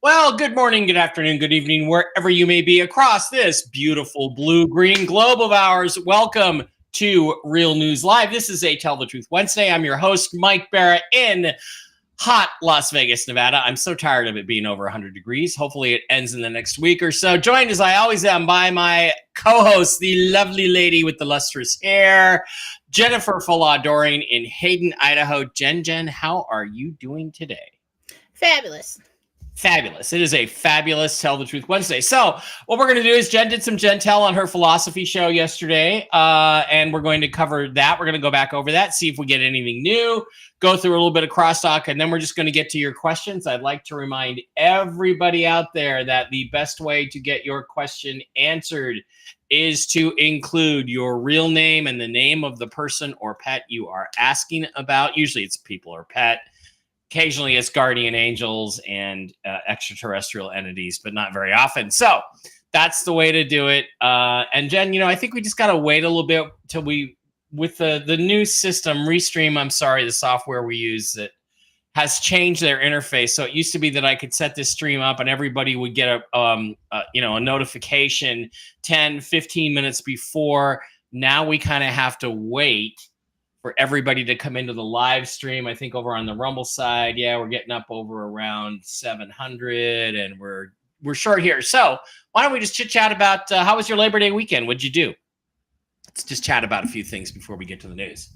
Well, good morning, good afternoon, good evening, wherever you may be across this beautiful blue-green globe of ours. Welcome to Real News Live. This is a Tell the Truth Wednesday. I'm your host, Mike Barrett, in hot Las Vegas, Nevada. I'm so tired of it being over 100 degrees. Hopefully it ends in the next week or so. Joined, as I always am, by my co-host, the lovely lady with the lustrous hair, Jennifer Falah-Doring in Hayden, Idaho. Jen, how are you doing today? Fabulous. Fabulous. It is a fabulous Tell the Truth Wednesday. So what we're going to do is Jen did some Gentel on her philosophy show yesterday, and we're going to cover that. We're going to go back over that, see if we get anything new, go through a little bit of crosstalk, and then we're just going to get to your questions. I'd like to remind everybody out there that the best way to get your question answered is to include your real name and the name of the person or pet you are asking about. Usually it's people or pet. Occasionally it's guardian angels and extraterrestrial entities, but not very often. So that's the way to do it. And Jen, I think we just got to wait a little bit till with the new system, Restream, I'm sorry, the software we use that has changed their interface. So it used to be that I could set this stream up and everybody would get a notification 10, 15 minutes before. Now we kind of have to wait for everybody to come into the live stream. I think over on the Rumble side, we're getting up over around 700, and we're short here. So why don't we just chit chat about how was your Labor Day weekend? What'd you do? Let's just chat about a few things before we get to the news.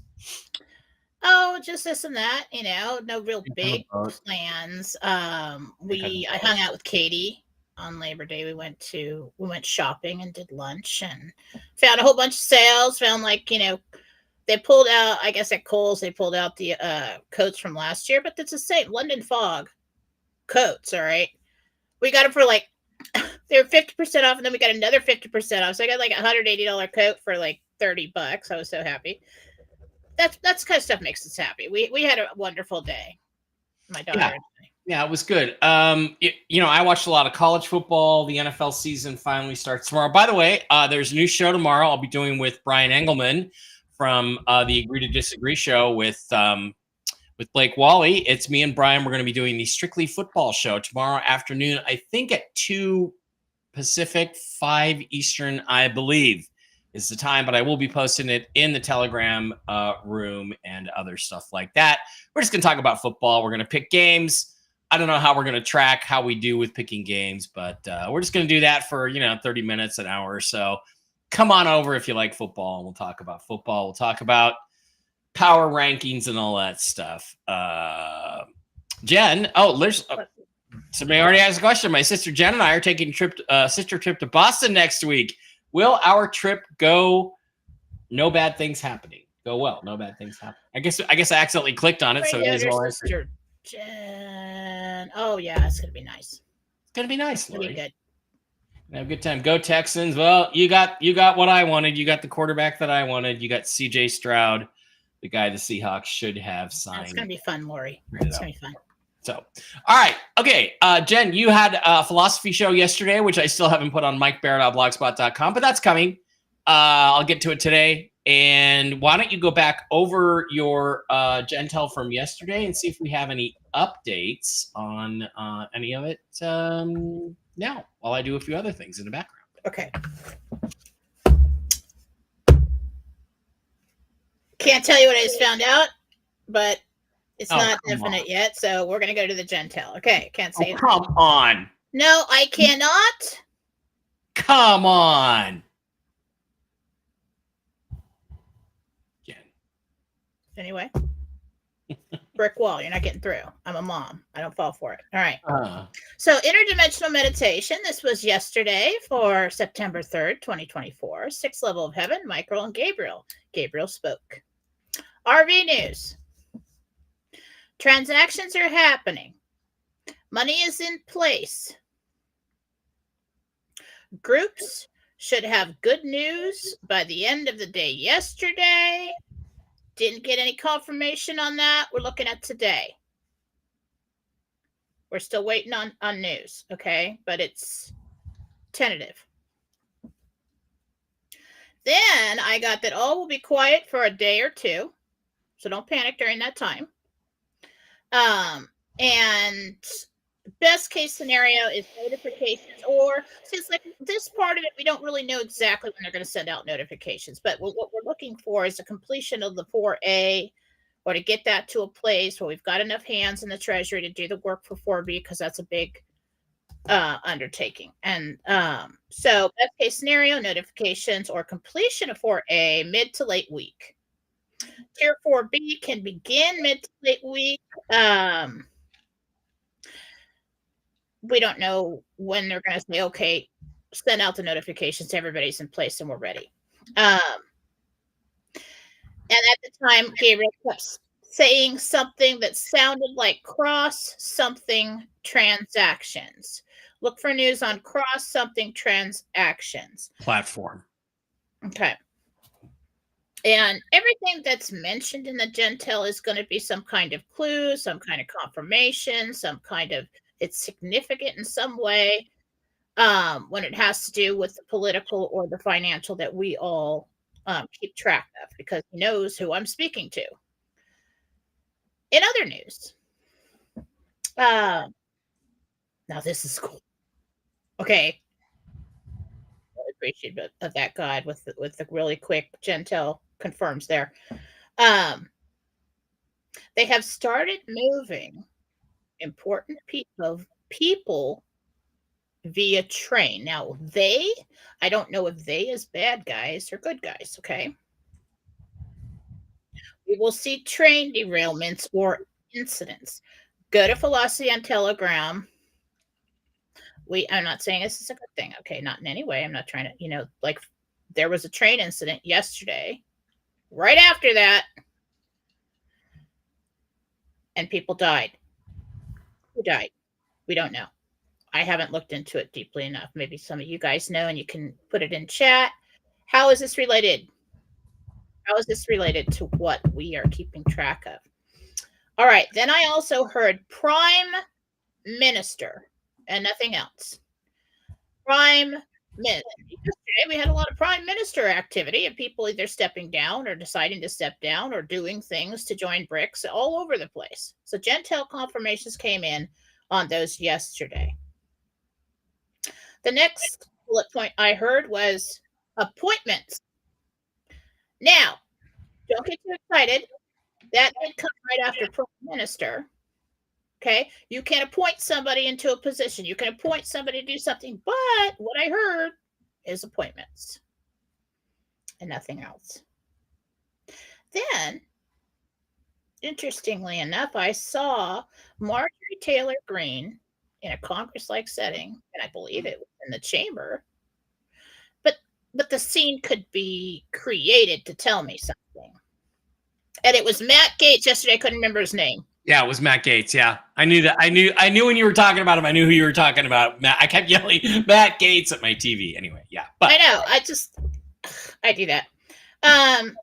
Oh, just this and that, no real big plans. I hung out with Katie on Labor Day. We went shopping and did lunch and found a whole bunch of sales. Found they pulled out, I guess at Kohl's, they pulled out the coats from last year, but it's the same London Fog coats. All right. We got them for they were 50% off, and then we got another 50% off. So I got a $180 coat for $30. I was so happy. That's kind of stuff makes us happy. We had a wonderful day. My daughter and I. Yeah, it was good. I watched a lot of college football. The NFL season finally starts tomorrow. By the way, there's a new show tomorrow I'll be doing with Brian Engelman from the Agree to Disagree show with Blake Wally. It's me and Brian. We're going to be doing the Strictly Football show tomorrow afternoon, I think at 2 Pacific, 5 Eastern, I believe is the time, but I will be posting it in the Telegram room and other stuff like that. We're just going to talk about football. We're going to pick games. I don't know how we're going to track how we do with picking games, but we're just going to do that for, 30 minutes, an hour or so. Come on over if you like football, and we'll talk about football. We'll talk about power rankings and all that stuff. Jen, somebody already asked a question. My sister Jen and I are taking a sister trip to Boston next week. Will our trip go? No bad things happening. Go well. No bad things happen. I guess I accidentally clicked on it, so it is well answered. Jen. Oh yeah, it's gonna be nice. It's gonna be nice. It's gonna be good. Have a good time. Go Texans. Well, you got what I wanted. You got the quarterback that I wanted. You got CJ Stroud, the guy the Seahawks should have signed. It's going to be fun, Lori. It's going to be fun. So, all right. Okay. Jen, you had a philosophy show yesterday, which I still haven't put on mikebarrett.blogspot.com, but that's coming. I'll get to it today. And why don't you go back over your Gentel from yesterday and see if we have any updates on any of it now, while I do a few other things in the background. Okay. Can't tell you what I just found out, but it's not definite yet. So we're going to go to the Gentel. Okay. Can't say it. Come on. No, I cannot. Come on. Jen. Anyway. Brick wall. You're not getting through. I'm a mom. I don't fall for it. All right. So interdimensional meditation. This was yesterday for September 3rd, 2024. 6th level of heaven, Michael and Gabriel. Gabriel spoke. RV news. Transactions are happening. Money is in place. Groups should have good news by the end of the day yesterday. Didn't get any confirmation on that. We're looking at today. We're still waiting on news, okay? But it's tentative. Then I got that all will be quiet for a day or two. So don't panic during that time. And best case scenario is notifications, or since like this part of it, we don't really know exactly when they're going to send out notifications. But what we're looking for is the completion of the 4A, or to get that to a place where we've got enough hands in the treasury to do the work for 4B, because that's a big undertaking. And so best case scenario, notifications or completion of 4A mid to late week. Tier 4B can begin mid to late week. We don't know when they're going to say, okay, send out the notifications, everybody's in place and we're ready. And at the time, Gabriel kept saying something that sounded like cross something transactions. Look for news on cross something transactions. Platform. Okay. And everything that's mentioned in the Gentel is going to be some kind of clue, some kind of confirmation, some kind of it's significant in some way when it has to do with the political or the financial that we all keep track of, because he knows who I'm speaking to. In other news, now this is cool. Okay, I appreciate of that guide with the really quick Gentel confirms there. They have started moving important people via train. Now I don't know if they is bad guys or good guys, okay? We will see train derailments or incidents. Go to Philosophy on Telegram. I'm not saying this is a good thing, okay? Not in any way. I'm not trying to, like there was a train incident yesterday, right after that, and people died. Who died? We don't know. I haven't looked into it deeply enough. Maybe some of you guys know and you can put it in chat. How is this related? How is this related to what we are keeping track of? All right. Then I also heard Prime Minister and nothing else. Prime Minister. Yesterday we had a lot of Prime Minister activity of people either stepping down or deciding to step down or doing things to join BRICS all over the place. So Gentel confirmations came in on those yesterday. The next bullet point I heard was appointments. Now, don't get too excited. That did come right after Prime Minister. Okay, you can appoint somebody into a position. You can appoint somebody to do something, but what I heard is appointments and nothing else. Then, interestingly enough, I saw Marjorie Taylor Greene in a Congress-like setting, and I believe it was in the chamber. But the scene could be created to tell me something. And it was Matt Gaetz yesterday. I couldn't remember his name. Yeah, it was Matt Gaetz. Yeah, I knew that. I knew when you were talking about him. I knew who you were talking about. Matt. I kept yelling Matt Gaetz at my TV. Anyway, yeah. But I know. I do that. And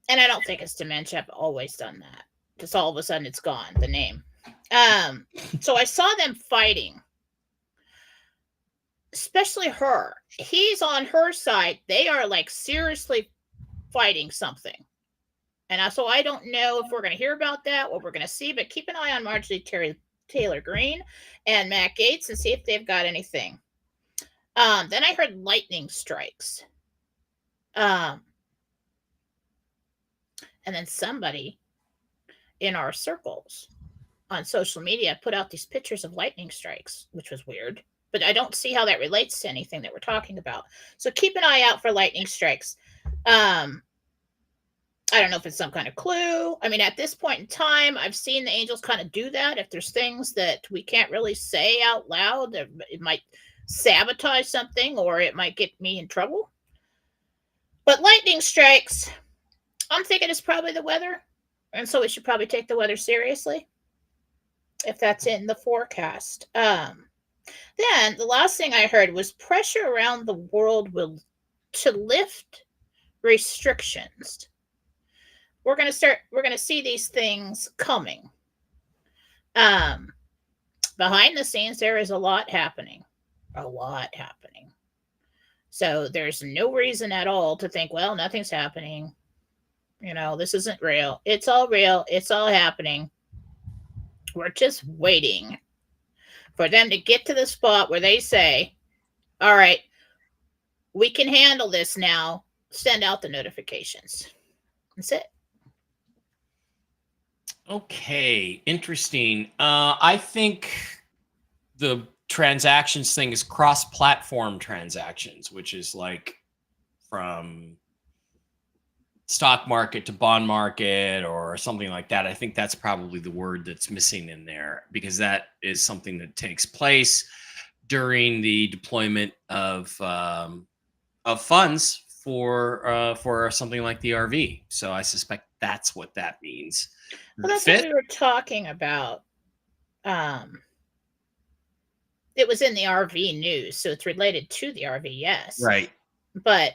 I don't think it's dementia. I've always done that. Just all of a sudden it's gone, the name. So I saw them fighting. Especially her. He's on her side. They are like seriously fighting something. And so I don't know if we're going to hear about that, what we're going to see, but keep an eye on Marjorie Taylor Greene and Matt Gaetz and see if they've got anything. Then I heard lightning strikes. And then somebody in our circles on social media put out these pictures of lightning strikes, which was weird. But I don't see how that relates to anything that we're talking about. So keep an eye out for lightning strikes. I don't know if it's some kind of clue. I mean, at this point in time, I've seen the angels kind of do that. If there's things that we can't really say out loud, it might sabotage something or it might get me in trouble. But lightning strikes, I'm thinking it's probably the weather. And so we should probably take the weather seriously if that's in the forecast. Then the last thing I heard was pressure around the world to lift restrictions. We're going to see these things coming. Behind the scenes, there is a lot happening. So there's no reason at all to think, well, nothing's happening. This isn't real. It's all real. It's all happening. We're just waiting for them to get to the spot where they say, all right, we can handle this now. Send out the notifications. That's it. Okay, interesting. I think the transactions thing is cross-platform transactions, which is like from stock market to bond market or something like that. I think that's probably the word that's missing in there, because that is something that takes place during the deployment of funds for something like the RV. So I suspect that's what that means. Well, that's what we were talking about. It was in the RV news, so it's related to the RV, yes. Right. But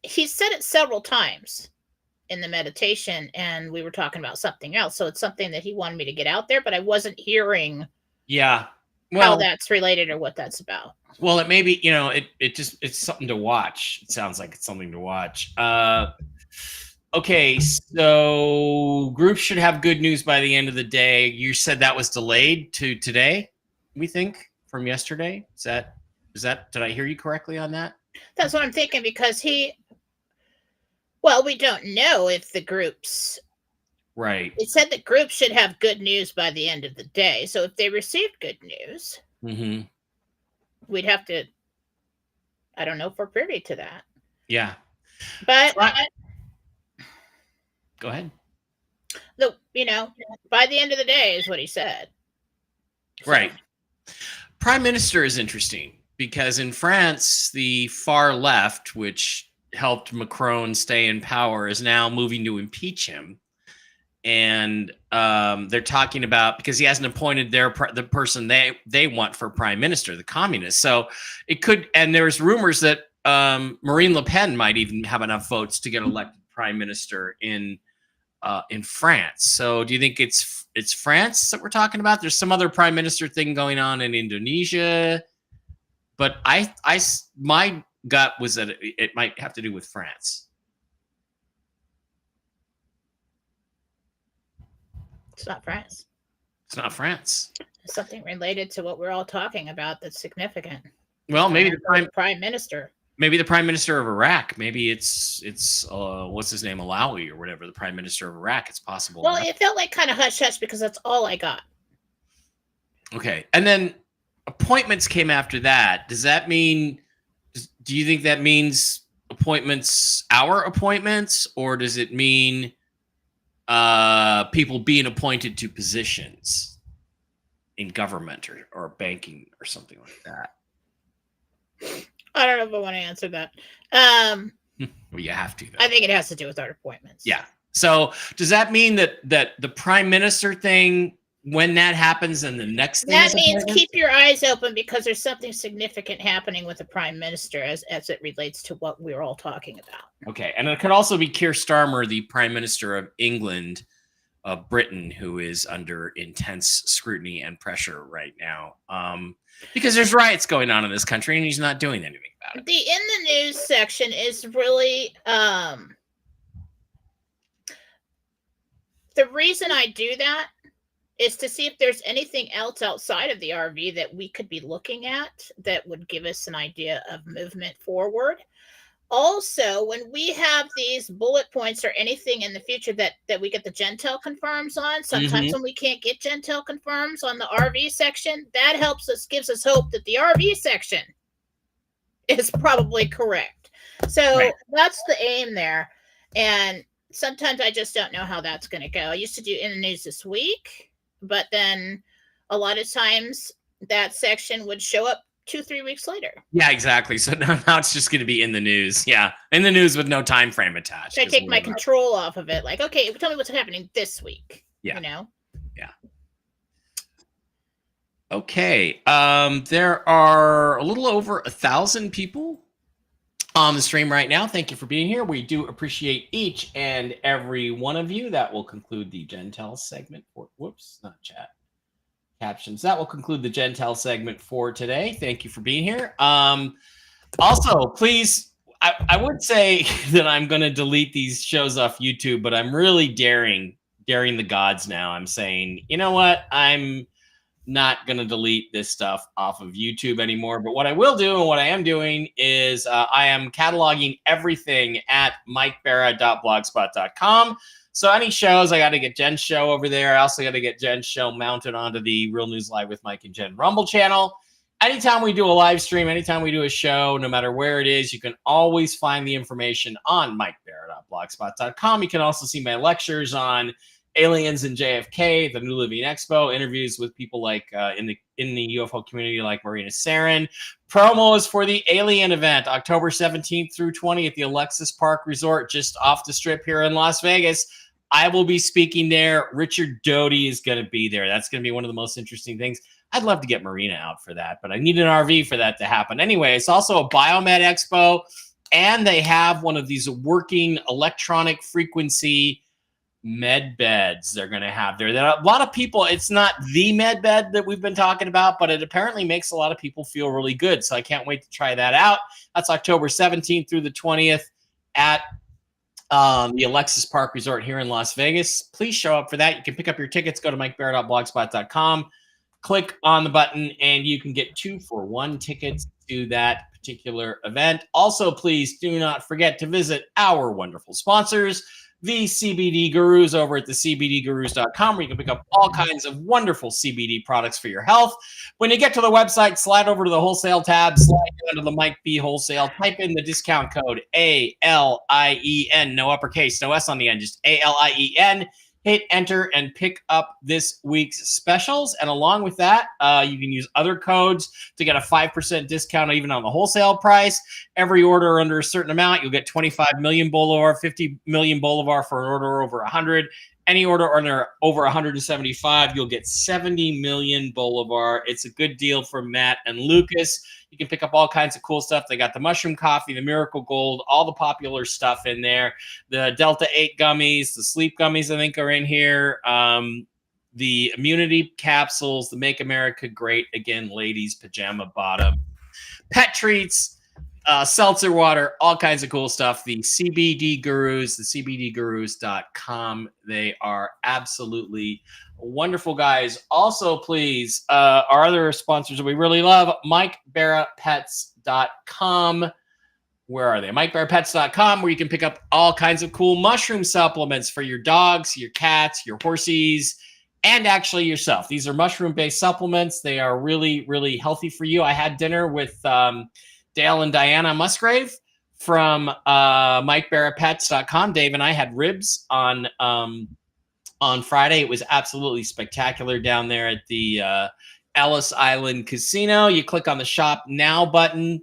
he said it several times in the meditation, and we were talking about something else. So it's something that he wanted me to get out there, but I wasn't hearing how that's related or what that's about. Well, it may be, it's something to watch. It sounds like it's something to watch. Okay, so groups should have good news by the end of the day. You said that was delayed to today, we think, from yesterday. Is that did I hear you correctly on that? That's what I'm thinking, because we don't know if the groups. Right. It said that groups should have good news by the end of the day. So if they received good news, we'd have to, I don't know if we're privy to that. Yeah. But go ahead. By the end of the day is what he said. Right. Prime Minister is interesting because in France, the far left, which helped Macron stay in power, is now moving to impeach him. And they're talking about, because he hasn't appointed the person they want for prime minister, the communists. So it could, and there's rumors that Marine Le Pen might even have enough votes to get elected prime minister in France. So do you think it's France that we're talking about? There's some other prime minister thing going on in Indonesia, but my gut was that it might have to do with France. It's not France. It's not France. It's something related to what we're all talking about that's significant. Well, maybe the prime minister. Maybe the prime minister of Iraq. Maybe it's what's his name, Alawi or whatever, the prime minister of Iraq. It's possible. Well, it felt like kind of hush hush because that's all I got. Okay, and then appointments came after that. Does that mean? Do you think that means appointments, our appointments, or does it mean people being appointed to positions in government or banking or something like that? I don't know if I want to answer that. Well, you have to, though. I think it has to do with our appointments. Yeah. So does that mean that the prime minister thing, when that happens, and the next thing that means keep your eyes open, because there's something significant happening with the prime minister as it relates to what we're all talking about. Okay. And it could also be Keir Starmer, the prime minister of England, of Britain, who is under intense scrutiny and pressure right now. Because there's riots going on in this country and he's not doing anything about it. The in the news section is really the reason I do that is to see if there's anything else outside of the RV that we could be looking at that would give us an idea of movement forward. Also, when we have these bullet points or anything in the future that we get the Gentel confirms on, sometimes when we can't get Gentel confirms on the RV section, that helps us, gives us hope that the RV section is probably correct. So that's the aim there. And sometimes I just don't know how that's going to go. I used to do in the news this week, but then a lot of times that section would show up 2-3 weeks later. Yeah, exactly. So now it's just going to be in the news. Yeah, in the news with no time frame attached. So I take my control off of it. Like, okay, tell me what's happening this week. Yeah. You know? Yeah. Okay. There are a little over 1,000 people on the stream right now. Thank you for being here. We do appreciate each and every one of you. That will conclude the Gentel segment. Whoops, not chat. Captions. That will conclude the Gentel segment for today. Thank you for being here. Also, please, I would say that I'm going to delete these shows off YouTube, but I'm really daring the gods now. I'm saying, you know what? I'm not going to delete this stuff off of YouTube anymore. But what I will do and what I am doing is I am cataloging everything at mikebara.blogspot.com. So any shows, I got to get Jen's show over there. I also got to get Jen's show mounted onto the Real News Live with Mike and Jen Rumble channel. Anytime we do a live stream, anytime we do a show, no matter where it is, you can always find the information on mikebara.blogspot.com. You can also see my lectures on Aliens and JFK, the New Living Expo, interviews with people like in the UFO community like Marina Sarin. Promos for the Alien event, October 17th through 20th at the Alexis Park Resort, just off the strip here in Las Vegas. I will be speaking there. Richard Doty is going to be there. That's going to be one of the most interesting things. I'd love to get Marina out for that, but I need an RV for that to happen. Anyway, it's also a Biomed Expo, and they have one of these working electronic frequency med beds they're going to have there. There are a lot of people, it's not the med bed that we've been talking about, but it apparently makes a lot of people feel really good. So I can't wait to try that out. That's October 17th through the 20th at the Alexis Park Resort here in Las Vegas. Please show up for that. You can pick up your tickets. Go to mikebara.blogspot.com, click on the button, and you can get 2-for-1 tickets to that particular event. Also, please do not forget to visit our wonderful sponsors, the CBD Gurus, over at the CBDgurus.com, where you can pick up all kinds of wonderful CBD products for your health. When you get to the website, slide over to the wholesale tab, slide down to the Mike B Wholesale, type in the discount code ALIEN, no uppercase, no S on the end, just ALIEN. Hit enter and pick up this week's specials. And along with that, you can use other codes to get a 5% discount even on the wholesale price. Every order under a certain amount, you'll get 25 million Bolivar, 50 million Bolivar for an order over 100. Any order under over 175, you'll get 70 million Bolivar. It's a good deal for Matt and Lucas. You can pick up all kinds of cool stuff. They got the mushroom coffee, the miracle gold, all the popular stuff in there. The Delta 8 gummies, the sleep gummies, I think, are in here. The immunity capsules, the Make America Great Again ladies pajama bottom, pet treats, seltzer water, all kinds of cool stuff. The CBD Gurus, the CBDgurus.com. They are absolutely wonderful guys. Also, please, our other sponsors that we really love, MikeBaraPets.com. Where are they? MikeBaraPets.com, where you can pick up all kinds of cool mushroom supplements for your dogs, your cats, your horsies, and actually yourself. These are mushroom-based supplements. They are really, really healthy for you. I had dinner with Dale and Diana Musgrave from MikeBaraPets.com. Dave and I had ribs on Friday. It was absolutely spectacular down there at the Ellis Island Casino. You click on the Shop Now button,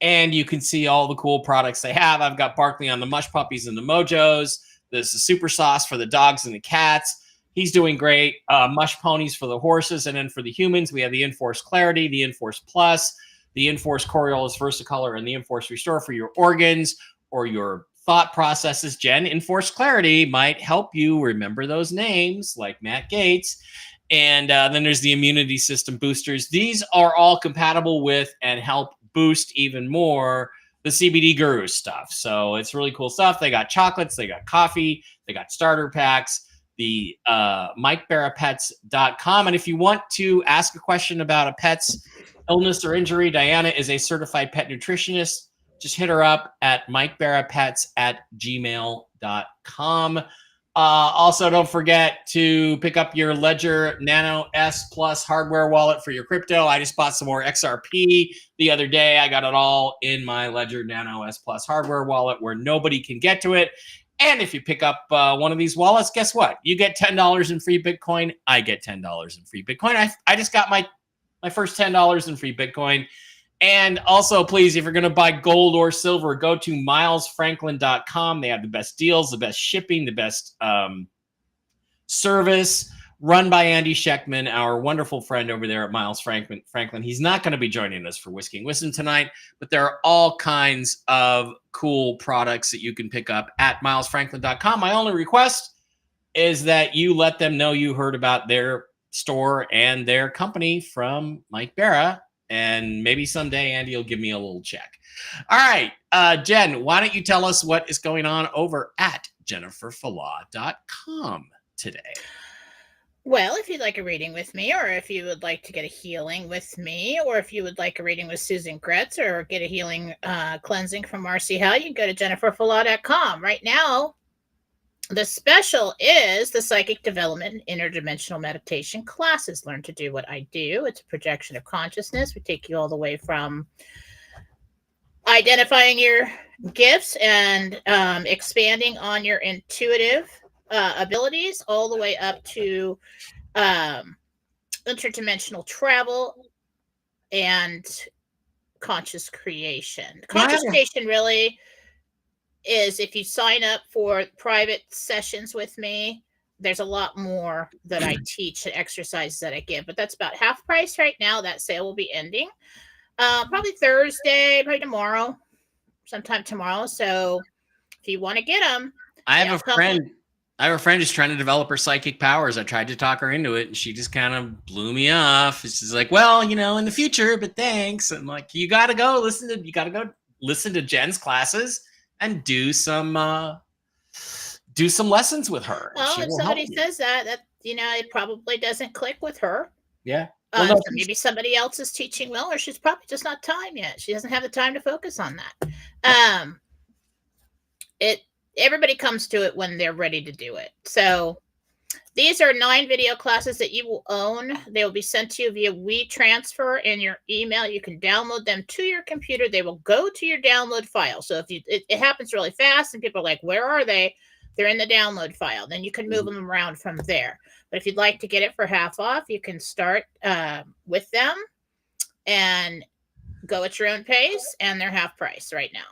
and you can see all the cool products they have. I've got Barkley on the Mush Puppies and the Mojos. There's the Super Sauce for the dogs and the cats. He's doing great. Mush Ponies for the horses. And then for the humans, we have the Enforce Clarity, the Enforce Plus, the Enforce Coriolis Versicolor, and the Enforce Restore for your organs or your thought processes. Jen, Enforce Clarity might help you remember those names like Matt Gates. And then there's the immunity system boosters. These are all compatible with and help boost even more the CBD Guru stuff. So it's really cool stuff. They got chocolates, they got coffee, they got starter packs, the MikeBaraPets.com. And if you want to ask a question about a pet's illness or injury, Diana is a certified pet nutritionist. Just hit her up at MikeBaraPets@gmail.com. Also, don't forget to pick up your Ledger Nano S Plus hardware wallet for your crypto. I just bought some more XRP the other day. I got it all in my Ledger Nano S Plus hardware wallet where nobody can get to it. And if you pick up one of these wallets, guess what? You get $10 in free Bitcoin. I get $10 in free Bitcoin. I just got my first $10 in free Bitcoin. And also, please, if you're going to buy gold or silver, go to milesfranklin.com. They have the best deals, the best shipping, the best service, run by Andy Scheckman, our wonderful friend over there at Miles Franklin. He's not going to be joining us for Whiskey and Wisdom tonight, but there are all kinds of cool products that you can pick up at milesfranklin.com. My only request is that you let them know you heard about their store and their company from Mike Barra, and maybe someday Andy will give me a little check. All right, Jen, why don't you tell us what is going on over at jenniferfalaw.com today? Well, if you'd like a reading with me, or if you would like to get a healing with me, or if you would like a reading with Susan Gretz, or get a healing cleansing from Marcy Howe, you can go to jenniferfalaw.com. Right now, the special is the Psychic Development and Interdimensional Meditation classes. Learn to do what I do. It's a projection of consciousness. We take you all the way from identifying your gifts and expanding on your intuitive abilities, all the way up to interdimensional travel and conscious creation. Conscious creation really is, if you sign up for private sessions with me, there's a lot more that I teach and exercises that I give, but that's about half price right now. That sale will be ending probably Thursday, probably tomorrow, sometime tomorrow. So if you want to get them, I have a friend who's trying to develop her psychic powers. I tried to talk her into it, and she just kind of blew me off. She's like, "Well, in the future, but thanks." I'm like, "You got to go listen to Jen's classes and do some lessons with her." Well, if somebody says that it probably doesn't click with her. Yeah. Well, so maybe somebody else is teaching well, or she's probably just not time yet. She doesn't have the time to focus on that. Everybody comes to it when they're ready to do it. So these are 9 video classes that you will own. They will be sent to you via WeTransfer in your email. You can download them to your computer. They will go to your download file. So if it happens really fast and people are like, "Where are they?" They're in the download file. Then you can move them around from there. But if you'd like to get it for half off, you can start with them and go at your own pace, and they're half price right now.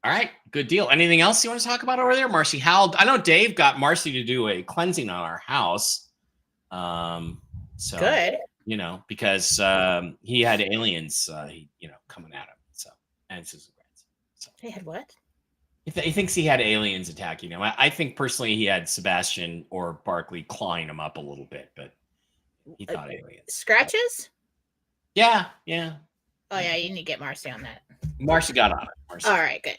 All right, good deal. Anything else you want to talk about over there, Marcy? How I know Dave got Marcy to do a cleansing on our house. So good, because he had aliens, coming at him. So and Susan Gretz. So he had what? He thinks he had aliens attacking him. I think personally he had Sebastian or Barkley clawing him up a little bit, but he thought aliens. Scratches? Yeah. Oh yeah, you need to get Marcy on that. Marcy got on it. All right, good.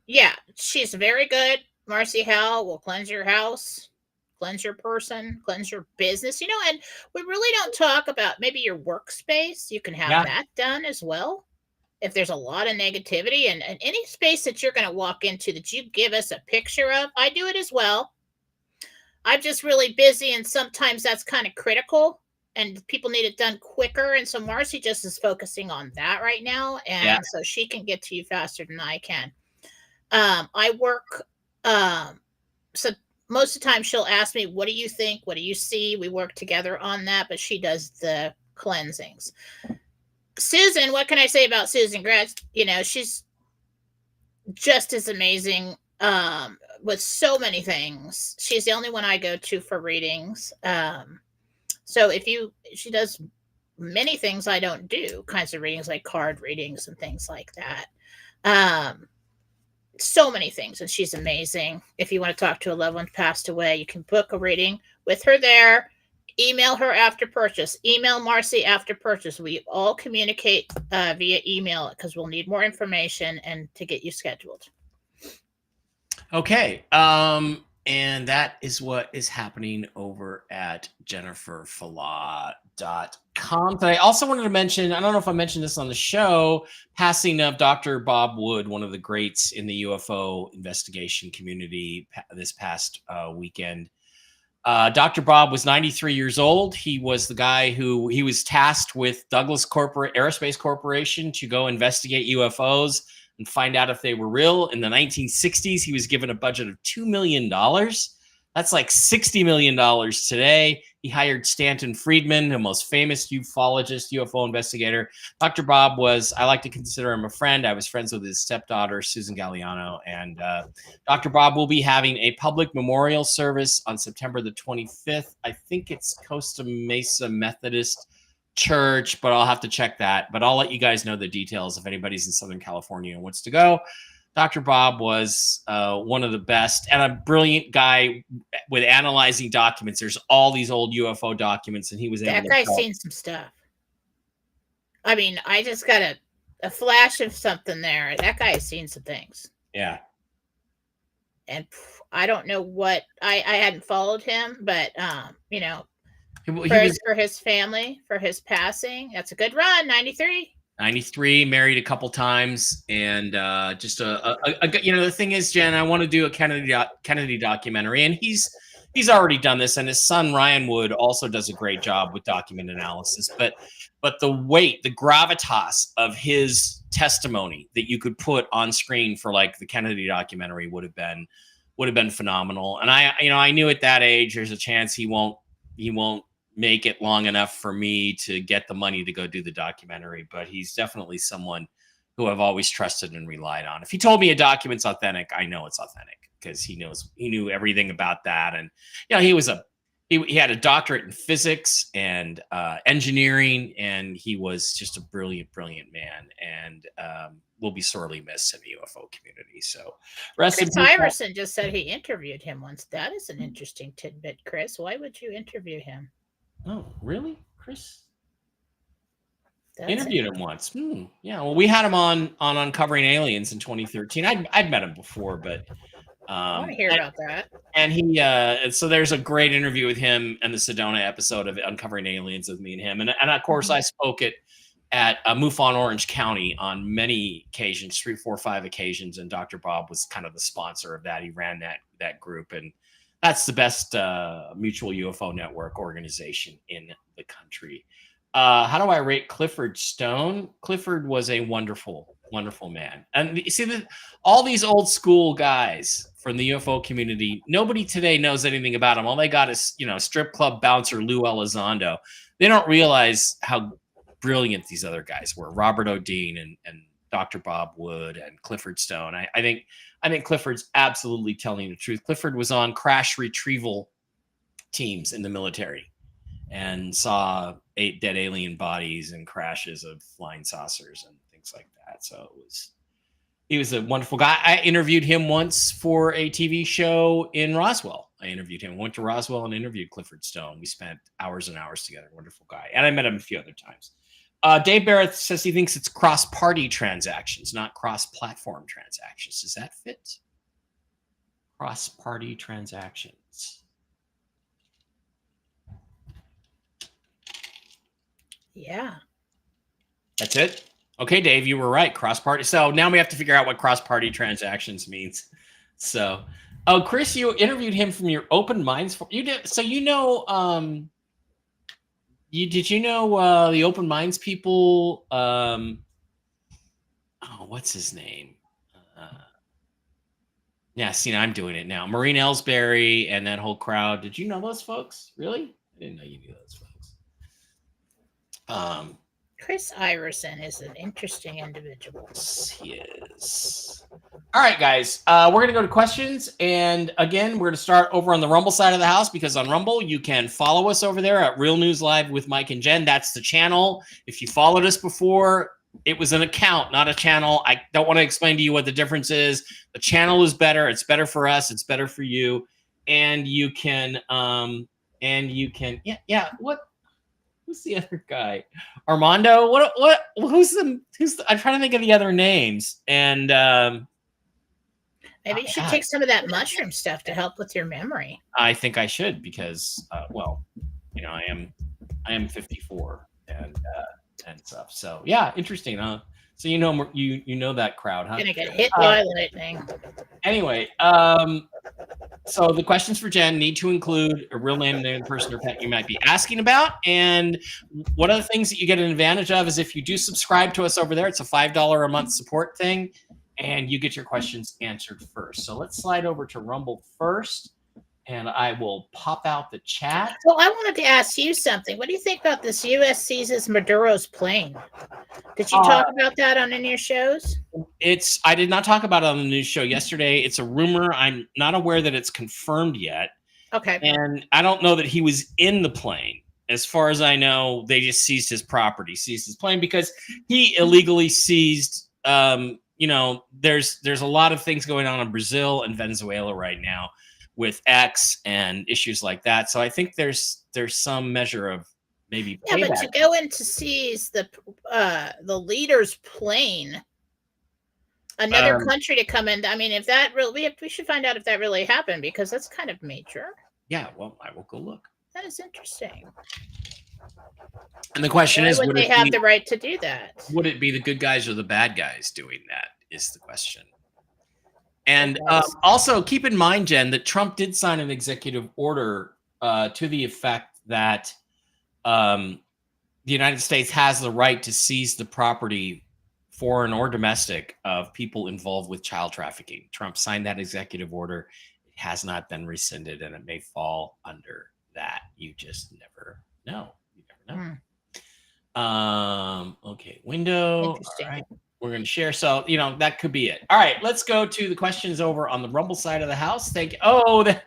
Yeah, she's very good. Marcy Howe will cleanse your house, cleanse your person, cleanse your business. And we really don't talk about maybe your workspace. You can have that done as well. If there's a lot of negativity and any space that you're going to walk into that you give us a picture of, I do it as well. I'm just really busy, and sometimes that's kind of critical, and people need it done quicker. And so Marcy just is focusing on that right now. And so she can get to you faster than I can. I work, so most of the time she'll ask me, "What do you think? What do you see?" We work together on that, but she does the cleansings. Susan, what can I say about Susan Gretz? She's just as amazing with so many things. She's the only one I go to for readings. So she does many things I don't do, kinds of readings like card readings and things like that. So many things, and she's amazing. If you want to talk to a loved one passed away, you can book a reading with her there. Email her after purchase. Email Marcy after purchase. We all communicate via email because we'll need more information and to get you scheduled. Okay. And that is what is happening over at jenniferfalaw.com. But I also wanted to mention, I don't know if I mentioned this on the show, passing of Dr. Bob Wood, one of the greats in the UFO investigation community this past weekend. Dr. Bob was 93 years old. He was the guy who he was tasked with Douglas Aerospace Corporation to go investigate UFOs and find out if they were real. In the 1960s, he was given a budget of $2 million That's like $60 million today. He hired Stanton Friedman, the most famous ufologist, UFO investigator. Dr. Bob was, I like to consider him a friend. I was friends with his stepdaughter, Susan Galliano. And Dr. Bob will be having a public memorial service on September the 25th. I think it's Costa Mesa Methodist Church, but I'll have to check that. But I'll let you guys know the details if anybody's in Southern California and wants to go. Dr. Bob was one of the best and a brilliant guy with analyzing documents. There's all these old UFO documents, and he was able that to guy's seen some stuff. I mean, I just got a flash of something there. That guy has seen some things. Yeah. And I don't know what I hadn't followed him, but you know, for his family, for his passing, that's a good run. 93, married a couple times, and just you know, the thing is, Jen, I want to do a Kennedy documentary, and he's already done this, and his son Ryan Wood also does a great job with document analysis. But the weight, the gravitas of his testimony that you could put on screen for like the Kennedy documentary would have been phenomenal. And I knew at that age there's a chance he won't make it long enough for me to get the money to go do the documentary, but he's definitely someone who I've always trusted and relied on. If he told me a document's authentic, I know it's authentic because he knew everything about that. And you know, he had a doctorate in physics and engineering, and he was just a brilliant man, and will be sorely missed in the UFO community. So Chris Iverson just said he interviewed him once. That is an interesting tidbit, Chris. Why would you interview him? Oh, really? Chris interviewed him once. Yeah, well, we had him on Uncovering Aliens in 2013. I'd met him before, but I want to hear about that. And he so there's a great interview with him in the Sedona episode of Uncovering Aliens with me and him. And of course, I spoke at MUFON Orange County on many occasions, 3, 4, 5 occasions, and Dr. Bob was kind of the sponsor of that. He ran that group, and that's the best mutual UFO network organization in the country. How do I rate Clifford Stone? Clifford was a wonderful, wonderful man. And you see all these old school guys from the UFO community, nobody today knows anything about them. All they got is, you know, strip club bouncer Lou Elizondo. They don't realize how brilliant these other guys were. Robert O'Dean and Dr. Bob Wood and Clifford Stone. I think Clifford's absolutely telling the truth. Clifford was on crash retrieval teams in the military and saw 8 dead alien bodies and crashes of flying saucers and things like that. So he was a wonderful guy. I interviewed him once for a TV show in Roswell. Went to Roswell and interviewed Clifford Stone. We spent hours and hours together. Wonderful guy. And I met him a few other times. Dave Barrett says he thinks it's cross-party transactions, not cross-platform transactions. Does that fit? Cross-party transactions. Yeah. That's it? Okay, Dave, you were right. Cross-party. So now we have to figure out what cross-party transactions means. So, Chris, you interviewed him from your Open Minds. You did. So you know, did you know the Open Minds people? What's his name? Yeah, see, I'm doing it now. Maureen Ellsbury and that whole crowd. Did you know those folks? Really? I didn't know you knew those folks. Chris Iverson is an interesting individual. He is. All right, guys. We're going to go to questions. And again, we're going to start over on the Rumble side of the house, because on Rumble, you can follow us over there at Real News Live with Mike and Jen. That's the channel. If you followed us before, it was an account, not a channel. I don't want to explain to you what the difference is. The channel is better. It's better for us. It's better for you. And you can, who's the other guy? Armando? Who's I'm trying to think of the other names. And maybe you should take some of that mushroom stuff to help with your memory. I think I should, because I am 54 and stuff. So yeah, interesting, huh? So you know that crowd, huh? Gonna get hit by lightning. Anyway, so the questions for Jen need to include a real name, person, or pet you might be asking about. And one of the things that you get an advantage of is if you do subscribe to us over there, it's a $5 a month support thing, and you get your questions answered first. So let's slide over to Rumble first. And I will pop out the chat. Well, I wanted to ask you something. What do you think about this U.S. seizes Maduro's plane? Did you talk about that on any of your shows? I did not talk about it on the news show yesterday. It's a rumor. I'm not aware that it's confirmed yet. Okay. And I don't know that he was in the plane. As far as I know, they just seized his property, seized his plane because he illegally seized. There's a lot of things going on in Brazil and Venezuela right now with X and issues like that. So I think there's some measure of maybe. Yeah, but to go in to seize the leader's plane, another country to come in. I mean, if that really, we should find out if that really happened because that's kind of major. Yeah, well, I will go look. That is interesting. And the question is, would they have the right to do that? Would it be the good guys or the bad guys doing that is the question. And also keep in mind, Jen, that Trump did sign an executive order to the effect that the United States has the right to seize the property, foreign or domestic, of people involved with child trafficking. Trump signed that executive order. It has not been rescinded, and it may fall under that. You just never know. You never know. Okay, window. Interesting. All right. We're going to share. So, that could be it. All right, let's go to the questions over on the Rumble side of the house. Thank you. Oh, the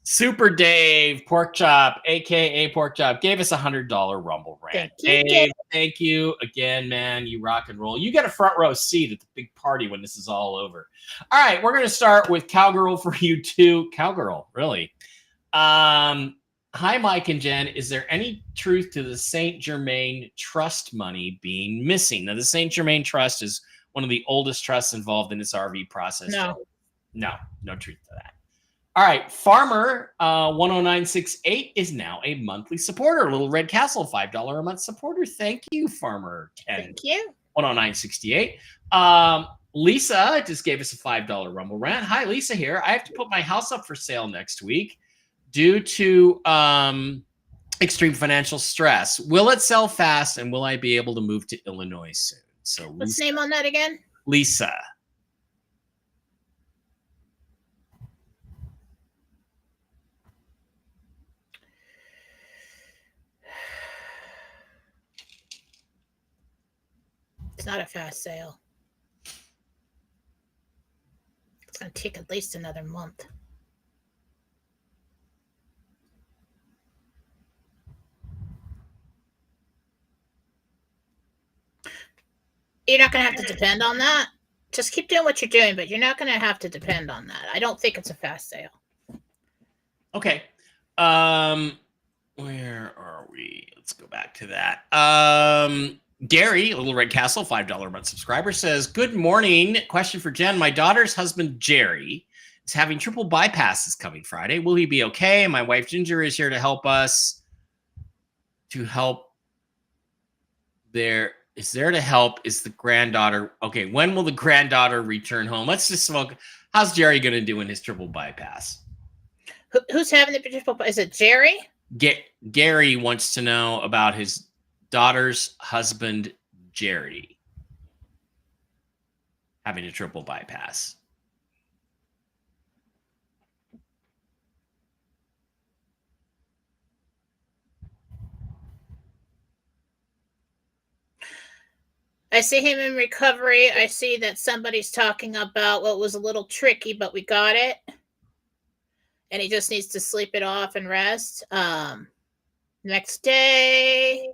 Super Dave Pork Chop, aka Pork Chop, gave us $100 Rumble rant. Dave, thank you again, man. You rock and roll. You get a front row seat at the big party when this is all over. All right, we're going to start with Cowgirl for you too. Cowgirl, really. Hi, Mike and Jen. Is there any truth to the Saint Germain Trust money being missing? Now, the Saint Germain Trust is one of the oldest trusts involved in this RV process. No truth to that. All right, Farmer 10968 is now a monthly supporter. Little Red Castle, $5 a month supporter. Thank you, Farmer 10. Thank you. 10968. Lisa just gave us a $5 Rumble rant. Hi, Lisa here. I have to put my house up for sale next week due to extreme financial stress. Will it sell fast, and will I be able to move to Illinois soon? So, what's the name on that again? Lisa. It's not a fast sale. It's going to take at least another month. You're not going to have to depend on that. Just keep doing what you're doing, but you're not going to have to depend on that. I don't think it's a fast sale. Okay. Where are we? Let's go back to that. Gary, Little Red Castle, $5 a month subscriber, says, good morning. Question for Jen. My daughter's husband, Jerry, is having triple bypass this coming Friday. Will he be okay? My wife, Ginger, is here to help us. Is there to help is the granddaughter. Okay, when will the granddaughter return home? Let's just smoke. How's Jerry going to do in his triple bypass? Who's having the triple bypass? Is it Jerry? Gary wants to know about his daughter's husband, Jerry, having a triple bypass. I see him in recovery. I see that somebody's talking about what was a little tricky, but we got it. And he just needs to sleep it off and rest. Next day,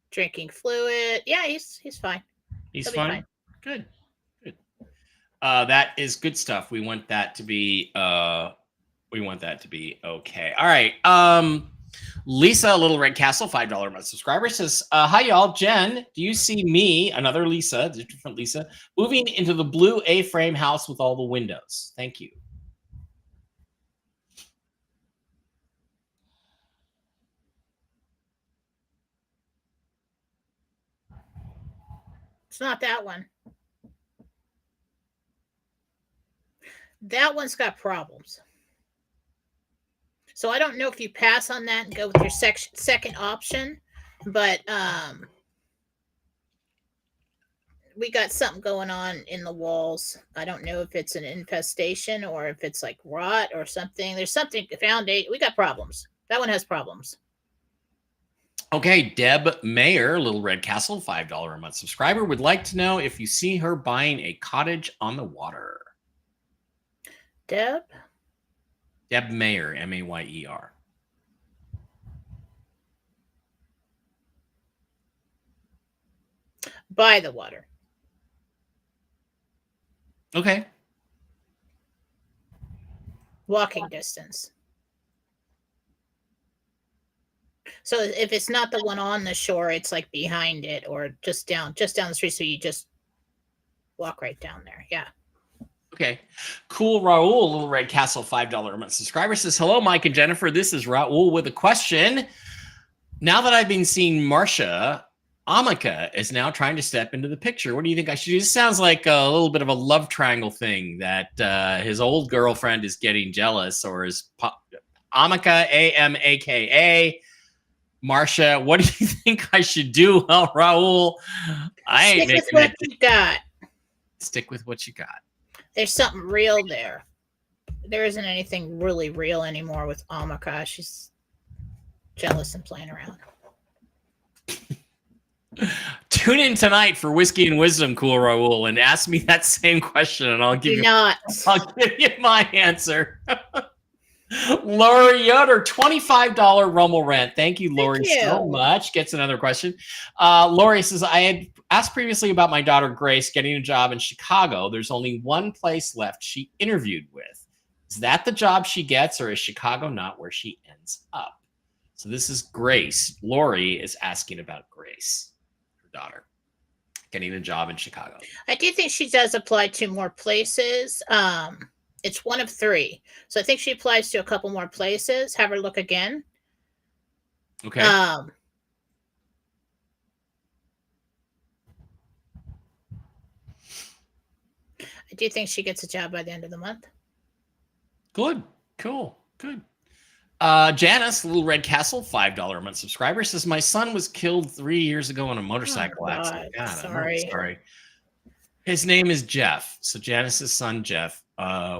drinking fluid. Yeah, he's fine. He's fine. Good. That is good stuff. We want that to be okay. All right. Lisa, Little Red Castle, $5 a month subscriber, says, hi, y'all. Jen, do you see me, another Lisa, different Lisa, moving into the blue A-frame house with all the windows? Thank you. It's not that one. That one's got problems. So I don't know if you pass on that and go with your second option, but we got something going on in the walls. I don't know if it's an infestation or if it's like rot or something. There's something foundation. We got problems. That one has problems. Okay, Deb Mayer, Little Red Castle, $5 a month subscriber, would like to know if you see her buying a cottage on the water. Deb Mayer, Mayer. by the water. Okay. Walking distance. So if it's not the one on the shore, it's like behind it or just down the street. So you just walk right down there. Yeah. Okay. Cool Raul, Little Red Castle, $5 a month subscriber says, hello, Mike and Jennifer. This is Raul with a question. Now that I've been seeing Marcia, Amika is now trying to step into the picture. What do you think I should do? This sounds like a little bit of a love triangle thing that his old girlfriend is getting jealous, or is Amika, AMAKA, Marcia. What do you think I should do? Well, Raul, I ain't making what you got. Stick with what you got. There's something real there. There isn't anything really real anymore with Amika. She's jealous and playing around. Tune in tonight for Whiskey and Wisdom, Cool Raul, and ask me that same question, and I'll give you my answer. Lori Yoder, $25 Rumble Rant. Thank you, Lori, so much. Gets another question. Lori says, I had asked previously about my daughter Grace getting a job in Chicago. There's only one place left she interviewed with. Is that the job she gets, or is Chicago not where she ends up? So this is Grace. Lori is asking about Grace, her daughter, getting a job in Chicago. I do think she does apply to more places. It's one of 3. So I think she applies to a couple more places. Have her look again. Okay. I do think she gets a job by the end of the month. Good. Cool. Good. Janice, Little Red Castle, $5 a month subscriber, says, my son was killed 3 years ago in a motorcycle accident. God, sorry. His name is Jeff. So Janice's son, Jeff.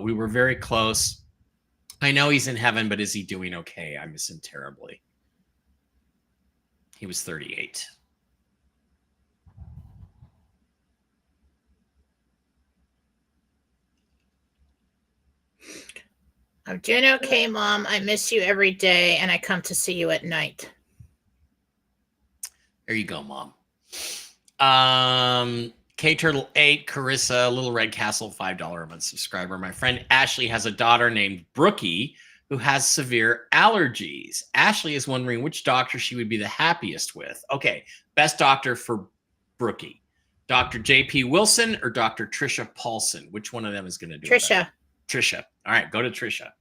We were very close. I know he's in heaven, but is he doing okay? I miss him terribly. He was 38. I'm doing okay, Mom. I miss you every day, and I come to see you at night. There you go, Mom. K-Turtle 8, Carissa, Little Red Castle, $5 a month subscriber. My friend Ashley has a daughter named Brookie who has severe allergies. Ashley is wondering which doctor she would be the happiest with. Okay, best doctor for Brookie. Dr. J.P. Wilson or Dr. Trisha Paulson? Which one of them is going to do it? Trisha. All right, go to Trisha.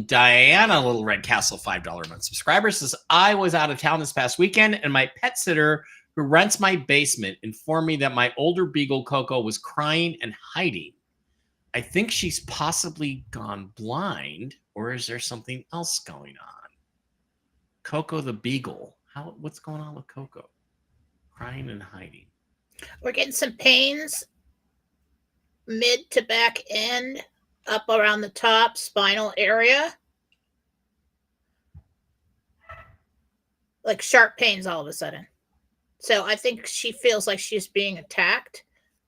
Diana, Little Red Castle, $5 a month subscriber, says, I was out of town this past weekend, and my pet sitter who rents my basement informed me that my older beagle Coco was crying and hiding. I think she's possibly gone blind, or is there something else going on? Coco the beagle. What's going on with Coco? Crying and hiding. We're getting some pains mid to back end, up around the top spinal area. Like sharp pains all of a sudden. So I think she feels like she's being attacked,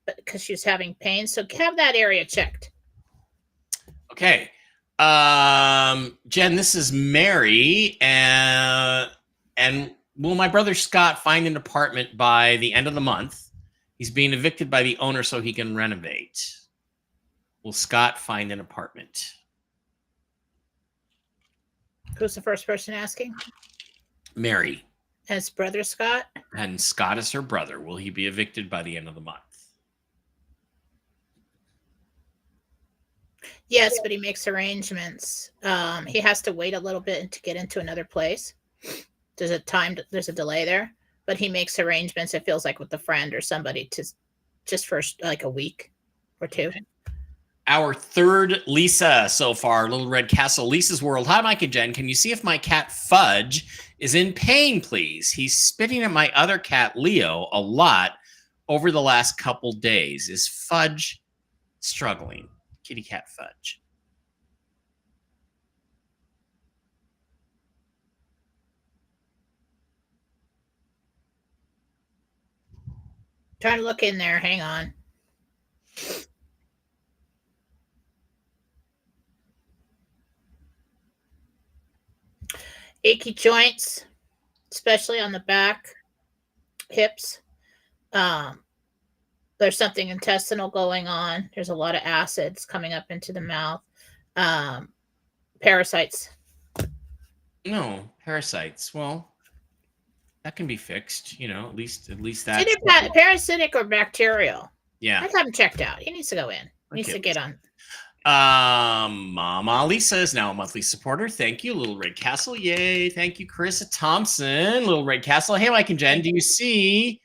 but because she's having pain. So have that area checked. Okay. Jen, this is Mary. And will my brother Scott find an apartment by the end of the month? He's being evicted by the owner so he can renovate. Will Scott find an apartment? Who's the first person asking? Mary. As brother Scott? And Scott is her brother. Will he be evicted by the end of the month? Yes, but he makes arrangements. He has to wait a little bit to get into another place. There's a delay there, but he makes arrangements, it feels like, with a friend or somebody to just for like a week or two. Our third Lisa so far, Little Red Castle, Lisa's World. Hi, Mike and Jen. Can you see if my cat Fudge is in pain, please? He's spitting at my other cat, Leo, a lot over the last couple days? Is Fudge struggling? Kitty cat Fudge. Trying to look in there. Hang on. Achy joints, especially on the back, hips. There's something intestinal going on. There's a lot of acids coming up into the mouth. Parasites. No, parasites. Well, that can be fixed, at least that. Either parasitic or bacterial. Yeah. I haven't checked out. He needs to go in. He needs to get on. Mama Lisa is now a monthly supporter. Thank you, Little Red Castle. Yay. Thank you, Carissa Thompson. Little Red Castle. Hey, Mike and Jen, do you see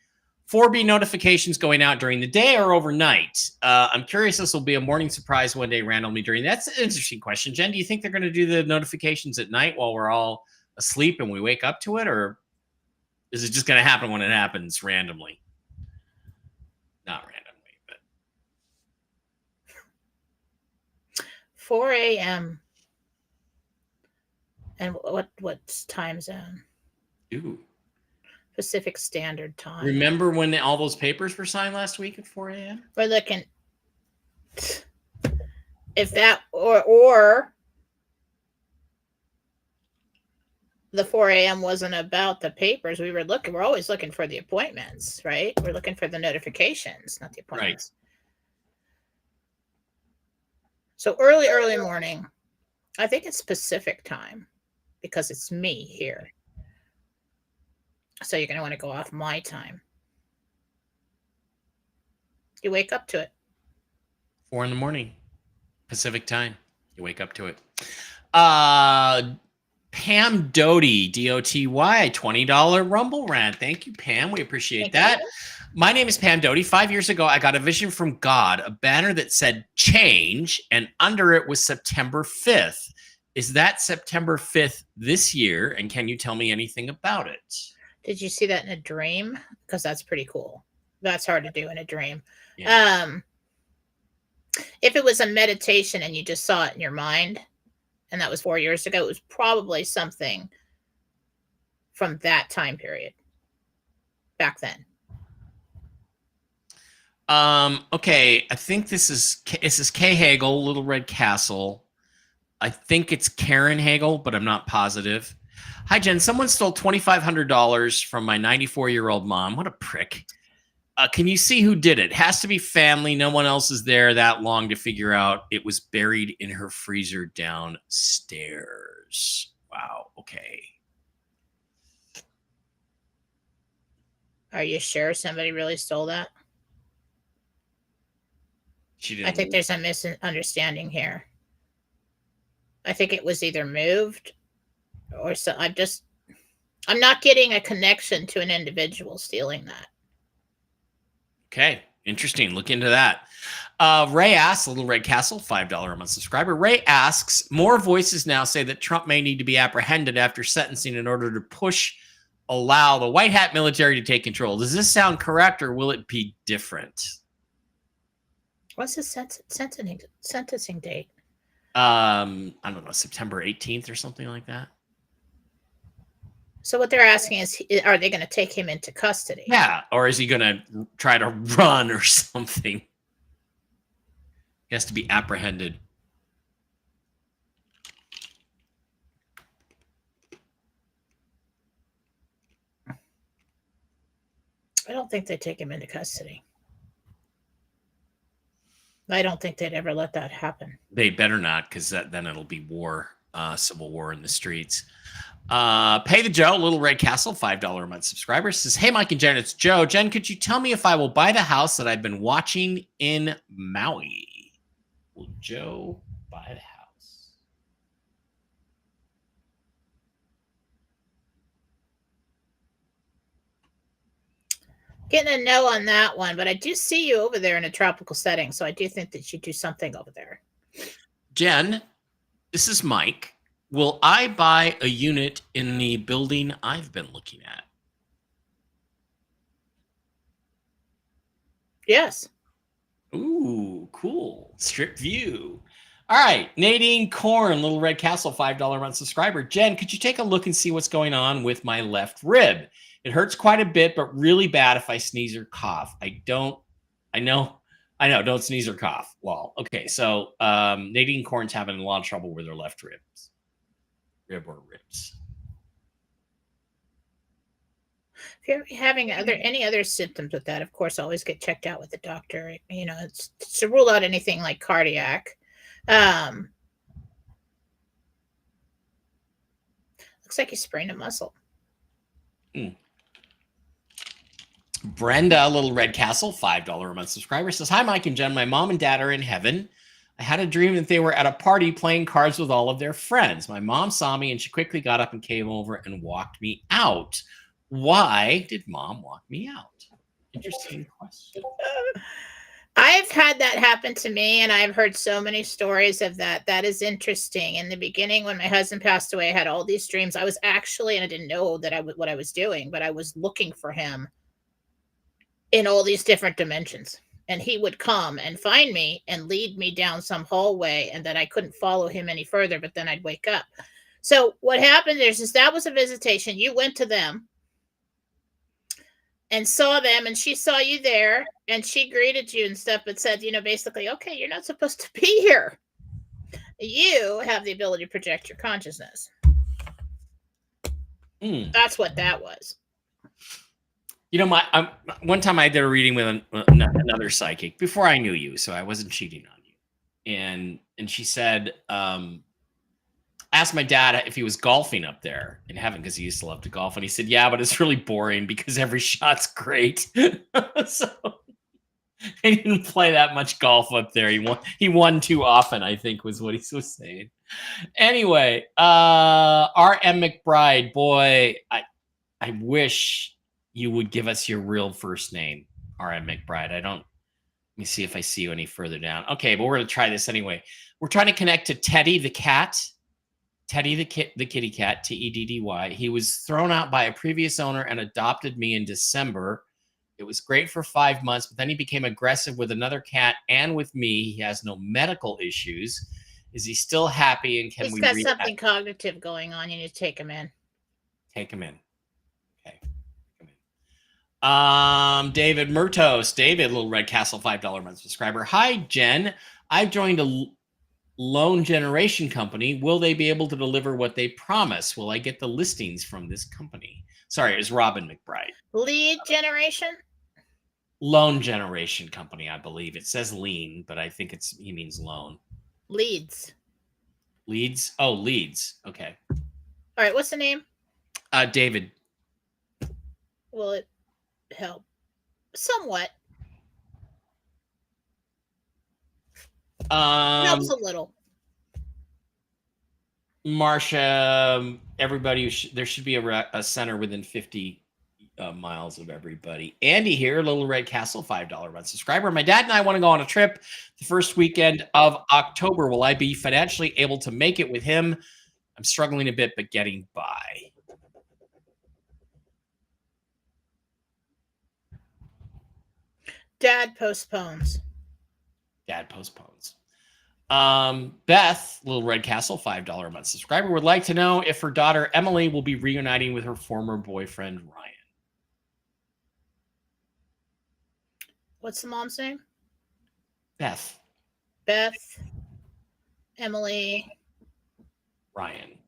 4B notifications going out during the day or overnight? I'm curious. This will be a morning surprise one day randomly during. That's an interesting question. Jen, do you think they're going to do the notifications at night while we're all asleep and we wake up to it? Or is it just going to happen when it happens randomly? Not randomly, but 4 a.m. And what's time zone? Ooh. Pacific Standard Time. Remember when all those papers were signed last week at 4 a.m.? We're looking if that or the 4 a.m. wasn't about the papers. We're always looking for the appointments, right? We're looking for the notifications, not the appointments. Right. So early morning. I think it's Pacific time because it's me here. So you're going to want to go off my time. You wake up to it. 4 a.m. Pacific time. You wake up to it. Pam Doty, D-O-T-Y, $20 Rumble rant. Thank you, Pam. We appreciate that. My name is Pam Doty. 5 years ago, I got a vision from God, a banner that said change, and under it was September 5th. Is that September 5th this year? And can you tell me anything about it? Did you see that in a dream? Because that's pretty cool. That's hard to do in a dream. Yeah. If it was a meditation and you just saw it in your mind, and that was 4 years ago, it was probably something from that time period back then. Okay. I think this is Kay Hagel, Little Red Castle. I think it's Karen Hagel, but I'm not positive. Hi, Jen. Someone stole $2,500 from my 94-year-old mom. What a prick. Can you see who did it? Has to be family. No one else is there that long to figure out. It was buried in her freezer downstairs. Wow. Okay. Are you sure somebody really stole that? She didn't. I think there's a misunderstanding here. I think it was either moved or so. I'm not getting a connection to an individual stealing that. Okay, interesting. Look into that. Ray asks, Little Red Castle, $5 a month subscriber. Ray asks, more voices now say that Trump may need to be apprehended after sentencing in order to allow the white hat military to take control. Does this sound correct, or will it be different? What's his sentencing date? I don't know, September 18th or something like that. So what they're asking is, are they going to take him into custody? Yeah, or is he going to try to run or something? He has to be apprehended. I don't think they take him into custody. I don't think they'd ever let that happen. They better not, because then it'll be war, civil war in the streets. Pay the Joe, Little Red Castle, $5 a month subscriber, says, hey, Mike and Jen, it's Joe. Jen, could you tell me if I will buy the house that I've been watching in Maui? Will Joe buy the house? Getting a no on that one, but I do see you over there in a tropical setting, so I do think that you do something over there. Jen, this is Mike. Will I buy a unit in the building I've been looking at? Yes. Ooh, cool. Strip view. All right. Nadine Korn, Little Red Castle, $5 a month subscriber. Jen, could you take a look and see what's going on with my left rib? It hurts quite a bit, but really bad if I sneeze or cough. I know, don't sneeze or cough. Well, okay. So Nadine Korn's having a lot of trouble with her left ribs. Ribs. If you're having any other symptoms with that, of course, always get checked out with the doctor. You know, it's to rule out anything like cardiac. Looks like you sprained a muscle. Brenda, Little Red Castle, $5 a month subscriber, says, "Hi, Mike and Jen. My mom and dad are in heaven. I had a dream that they were at a party playing cards with all of their friends. My mom saw me and she quickly got up and came over and walked me out. Why did mom walk me out?" Interesting question. I've had that happen to me, and I've heard so many stories of that. That is interesting. In the beginning, when my husband passed away, I had all these dreams. I was actually, and I didn't know that what I was doing, but I was looking for him in all these different dimensions. And he would come and find me and lead me down some hallway, and then I couldn't follow him any further, but then I'd wake up. So what happened is that was a visitation. You went to them and saw them, and she saw you there, and she greeted you and stuff, but said, basically, okay, you're not supposed to be here. You have the ability to project your consciousness. That's what that was. One time I did a reading with another psychic before I knew you, so I wasn't cheating on you. And she said, asked my dad if he was golfing up there in heaven because he used to love to golf. And he said, yeah, but it's really boring because every shot's great. So he didn't play that much golf up there. He won too often, I think was what he was saying. Anyway, R.M. McBride, boy, I wish you would give us your real first name, R.M. McBride. Let me see if I see you any further down. Okay, but we're going to try this anyway. We're trying to connect to Teddy the cat. Teddy the kitty cat, Teddy. He was thrown out by a previous owner and adopted me in December. It was great for 5 months, but then he became aggressive with another cat and with me. He has no medical issues. Is he still happy? And He's got something cognitive going on. You need to take him in. Take him in. Okay. David Murtos. David, Little Red Castle, $5 a month subscriber. Hi, Jen. I joined a loan generation company. Will they be able to deliver what they promise? Will I get the listings from this company? Sorry, it was Robin McBride. Lead generation? Loan generation company, I believe. It says lean, but I think he means loan. Leads. Leads? Oh, leads. Okay. All right, what's the name? David. Will it help? Somewhat. Helps a little. Marcia, everybody, there should be a center within 50 miles of everybody. Andy here, Little Red Castle, $5 a month subscriber. My dad and I want to go on a trip the first weekend of October. Will I be financially able to make it with him? I'm struggling a bit, but getting by. Dad postpones. Beth, Little Red Castle, $5 a month subscriber, would like to know if her daughter Emily will be reuniting with her former boyfriend Ryan. What's the mom's name? Beth, Emily, Ryan.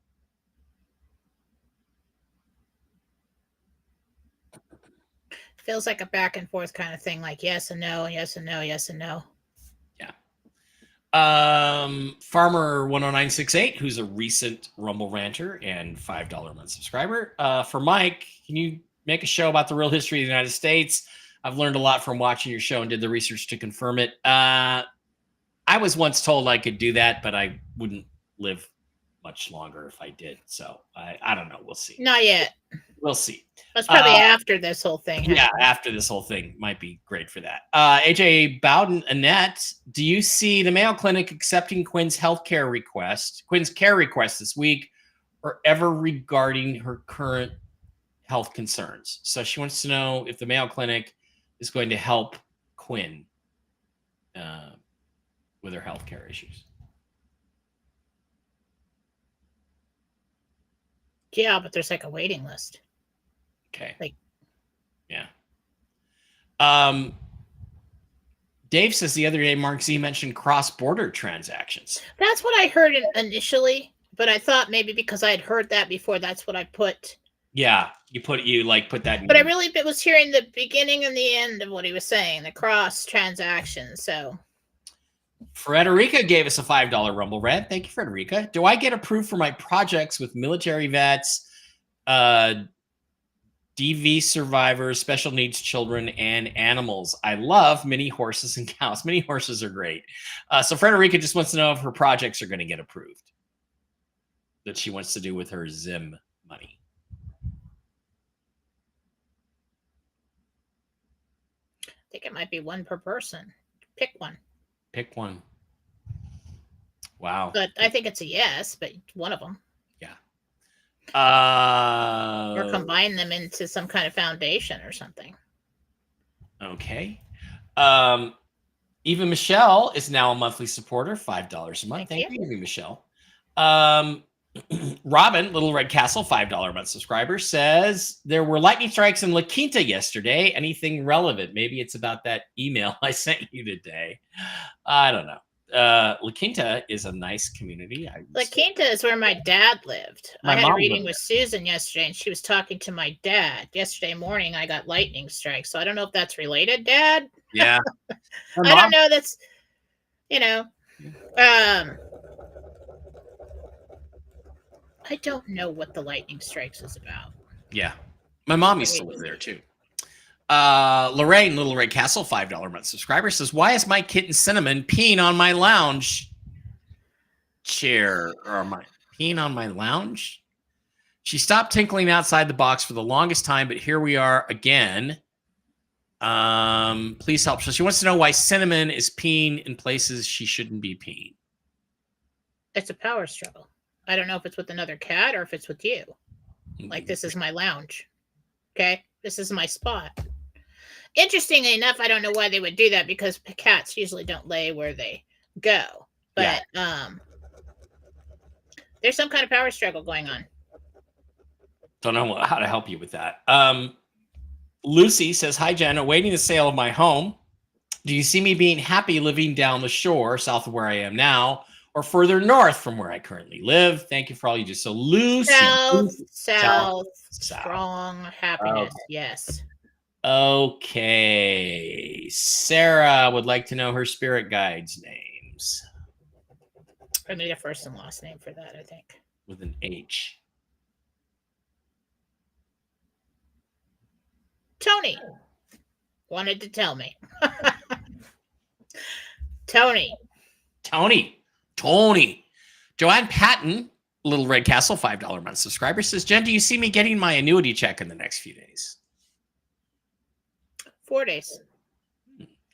Feels like a back and forth kind of thing, like yes and no, yes and no, yes and no. Yeah. Farmer 10968, who's a recent Rumble ranter and $5 a month subscriber. For Mike, can you make a show about the real history of the United States? I've learned a lot from watching your show and did the research to confirm it. I was once told I could do that, but I wouldn't live much longer if I did. So I don't know. We'll see. Not yet. We'll see. That's probably after this whole thing. Yeah, after this whole thing might be great for that. AJ Bowden, Annette, do you see the Mayo Clinic accepting Quinn's care request this week, or ever regarding her current health concerns? So she wants to know if the Mayo Clinic is going to help Quinn with her healthcare issues. Yeah, but there's like a waiting list. Okay. Like, yeah. Dave says the other day, Mark Z mentioned cross-border transactions. That's what I heard initially, but I thought maybe because I had heard that before, that's what I put. Yeah, you put that in. But I really was hearing the beginning and the end of what he was saying, the cross transactions. So Frederica gave us a $5 Rumble Red. Thank you, Frederica. Do I get approved for my projects with military vets, DV survivors, special needs children, and animals? I love mini horses and cows. Mini horses are great. So Frederica just wants to know if her projects are going to get approved that she wants to do with her Zim money. I think it might be one per person. Pick one. Pick one. Wow. But I think it's a yes, but one of them. Yeah. Or combine them into some kind of foundation or something. Okay. Eva Michelle is now a monthly supporter, $5 a month. Thank you, Eva Michelle. Robin, Little Red Castle, $5 a month subscriber, says there were lightning strikes in La Quinta yesterday. Anything relevant? Maybe it's about that email I sent you today. I don't know. La Quinta is a nice community. La Quinta is where my dad lived. I had a reading with Susan yesterday, and she was talking to my dad. Yesterday morning, I got lightning strikes. So I don't know if that's related, Dad. Yeah. I don't know. That's, I don't know what the lightning strikes is about. Yeah. My mom used to live there too. Lorraine, Little Red Castle, $5 a month subscriber, says, why is my kitten Cinnamon peeing on my lounge chair? Or am I peeing on my lounge? She stopped tinkling outside the box for the longest time, but here we are again. Please help. So she wants to know why Cinnamon is peeing in places she shouldn't be peeing. It's a power struggle. I don't know if it's with another cat or if it's with you. Like, this is my lounge. Okay? This is my spot. Interestingly enough, I don't know why they would do that because cats usually don't lay where they go. But there's some kind of power struggle going on. Don't know how to help you with that. Lucy says, hi, Jen. Awaiting the sale of my home. Do you see me being happy living down the shore south of where I am now or further north from where I currently live? Thank you for all you do. So Lucy. South. Strong happiness. Okay. Yes. Okay. Sarah would like to know her spirit guides' names. I need a first and last name for that, I think. With an H. Tony wanted to tell me. Tony. Joanne Patton, Little Red Castle, $5 a month subscriber, says, Jen, do you see me getting my annuity check in the next few days? 4 days.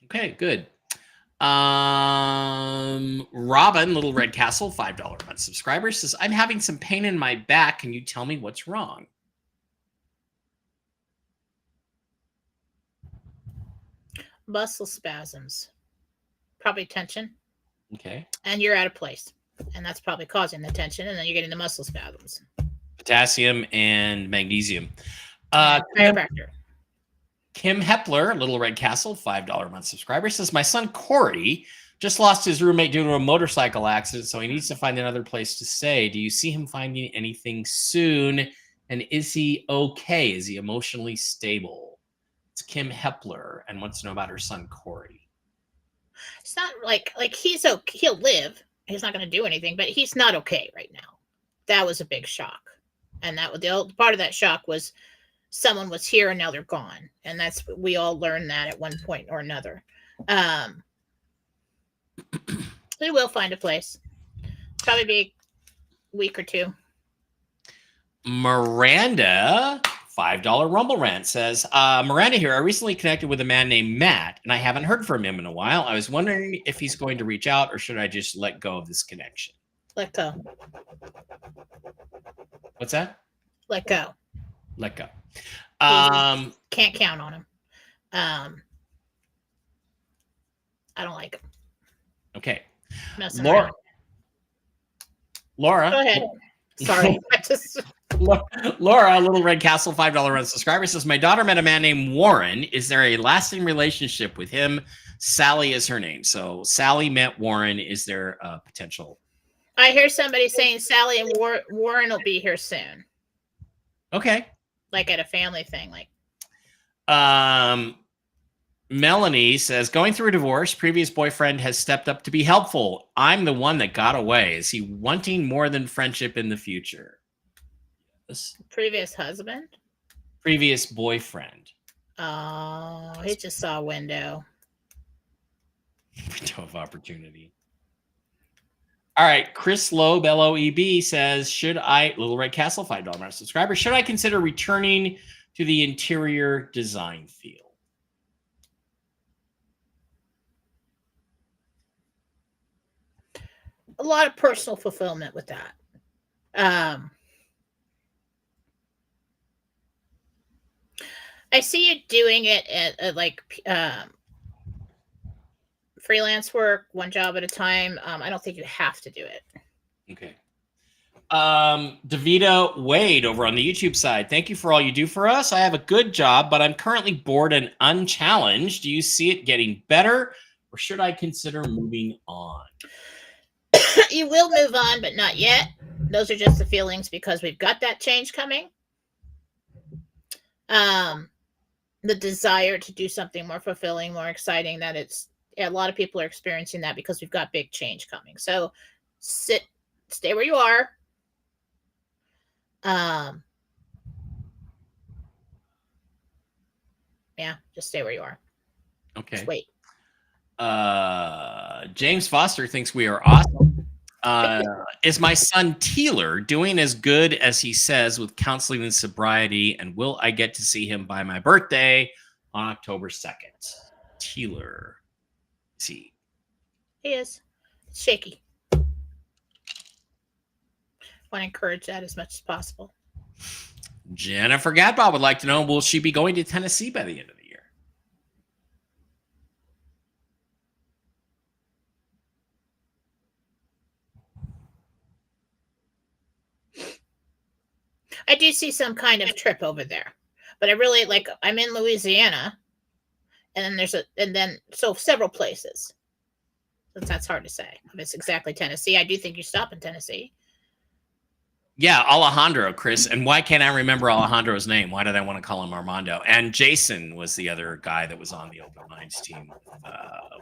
Okay, good. Robin, Little Red Castle, $5 a month subscriber, says, I'm having some pain in my back. Can you tell me what's wrong? Muscle spasms. Probably tension. Okay. And you're out of place. And that's probably causing the tension. And then you're getting the muscle spasms. Potassium and magnesium. Chiropractor. Kim Hepler, Little Red Castle, $5 a month subscriber, says, my son Corey just lost his roommate due to a motorcycle accident, so he needs to find another place to stay. Do you see him finding anything soon? And is he okay? Is he emotionally stable? It's Kim Hepler and wants to know about her son Corey. It's not like he's okay. He'll live. He's not going to do anything, but he's not okay right now. That was a big shock. And that was the part of that shock was someone was here and now they're gone. And that's, we all learned that at one point or another. We will find a place. Probably be a week or two. Miranda, $5 Rumble Rant, says, Miranda here. I recently connected with a man named Matt, and I haven't heard from him in a while. I was wondering if he's going to reach out, or should I just let go of this connection? Let go. What's that? Let go. Let go. Can't count on him. I don't like them. Okay. Messing around. Laura. Go ahead. Sorry. Laura, Little Red Castle, $5 run subscriber, says, my daughter met a man named Warren. Is there a lasting relationship with him? Sally is her name. So Sally met Warren. Is there a potential? I hear somebody saying Sally and Warren will be here soon. Okay. Like at a family thing. Like. Melanie says, going through a divorce, previous boyfriend has stepped up to be helpful. I'm the one that got away. Is he wanting more than friendship in the future? Yes. Previous husband? Previous boyfriend. Oh, he just saw a window. Window of opportunity. All right. Chris Loeb, LOEB, says, should I, Little Red Castle, $5 subscriber, should I consider returning to the interior design field? A lot of personal fulfillment with that. I see you doing it at like freelance work, one job at a time. I don't think you have to do it. Okay. Davida Wade over on the YouTube side. Thank you for all you do for us. I have a good job, but I'm currently bored and unchallenged. Do you see it getting better, or should I consider moving on? You will move on, but not yet. Those are just the feelings because we've got that change coming. The desire to do something more fulfilling, more exciting, that a lot of people are experiencing that because we've got big change coming. So stay where you are. Yeah, just stay where you are. Okay. Just wait. James Foster thinks we are awesome. Is my son Teeler doing as good as he says with counseling and sobriety? And will I get to see him by my birthday on October 2nd? Teeler. See. He is. It's shaky. I want to encourage that as much as possible. Jennifer Gadbob would like to know, will she be going to Tennessee by the end of the year? I do see some kind of trip over there, but I really I'm in Louisiana, and then so several places. That's hard to say if it's exactly Tennessee. I do think you stop in Tennessee. Yeah, Alejandro, Chris. And why can't I remember Alejandro's name? Why did I want to call him Armando? And Jason was the other guy that was on the Open Minds team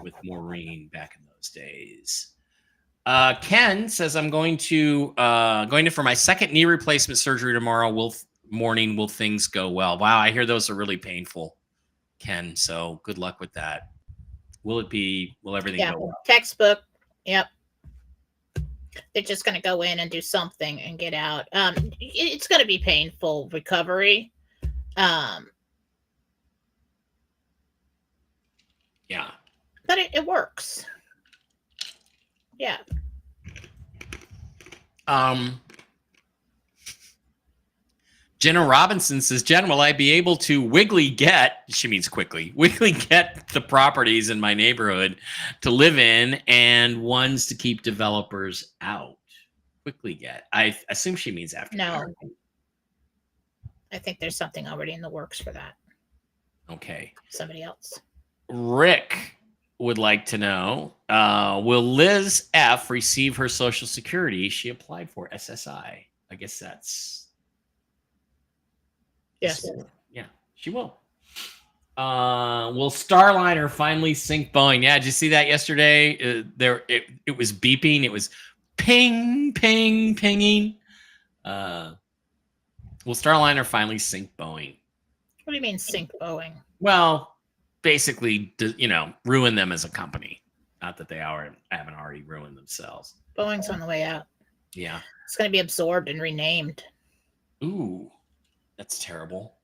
with Maureen back in those days. Ken says, I'm going for my second knee replacement surgery tomorrow. Will things go well? Wow, I hear those are really painful, Ken. So good luck with that. Will everything go well? Textbook. Yep. They're just going to go in and do something and get out. It's going to be painful recovery. Yeah. But it works. Yeah. Jenna Robinson says, Jen, will I be able to she means quickly get the properties in my neighborhood to live in and ones to keep developers out? Quickly get. I assume she means after. No. I think there's something already in the works for that. Okay. Somebody else. Rick would like to know, will Liz F. receive her Social Security she applied for, SSI? I guess that's... Yes. Yeah, she will. Will Starliner finally sink Boeing? Yeah, did you see that yesterday? It was beeping. It was ping, ping, pinging. Will Starliner finally sink Boeing? What do you mean sink Boeing? Well, basically, ruin them as a company. Not that they haven't already ruined themselves. Boeing's on the way out. Yeah. It's going to be absorbed and renamed. Ooh, that's terrible.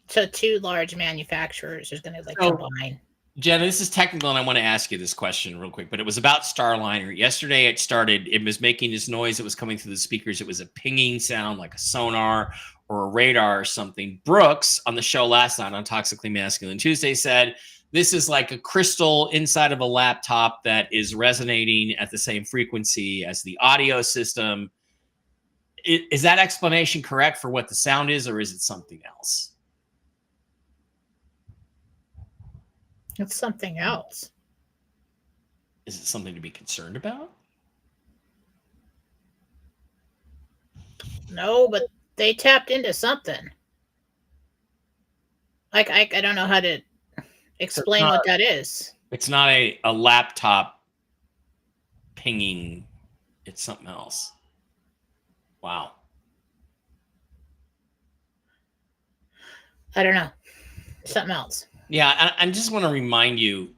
So 2 large manufacturers are going to combine. Jenna, this is technical, and I want to ask you this question real quick, but it was about Starliner. Yesterday it was making this noise. It was coming through the speakers. It was a pinging sound like a sonar or a radar or something. Brooks on the show last night on Toxically Masculine Tuesday said This is like a crystal inside of a laptop that is resonating at the same frequency as the audio system. Is that explanation correct for what the sound is, or is it something else? It's something else. Is it something to be concerned about? No, but they tapped into something. Like I don't know how to explain what that is. It's not a laptop pinging. It's something else. Wow. I don't know. Something else. Yeah, I just want to remind you,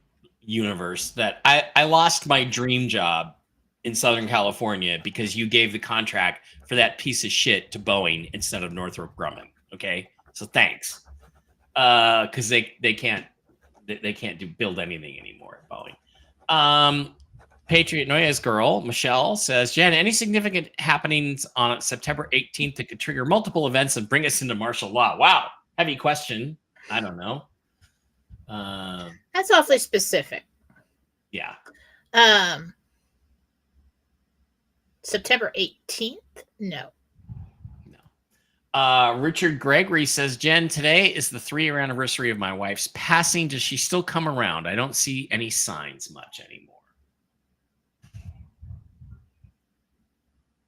universe, that I lost my dream job in Southern California because you gave the contract for that piece of shit to Boeing instead of Northrop Grumman. Okay, so thanks, because they can't build anything anymore at Boeing. Patriot Noya's girl Michelle says, Jen, any significant happenings on September 18th that could trigger multiple events and bring us into martial law? Wow, heavy question. I don't know. That's awfully specific. Yeah. September 18th? No. Richard Gregory says, Jen, today is the 3-year anniversary of my wife's passing. Does she still come around? I don't see any signs much anymore.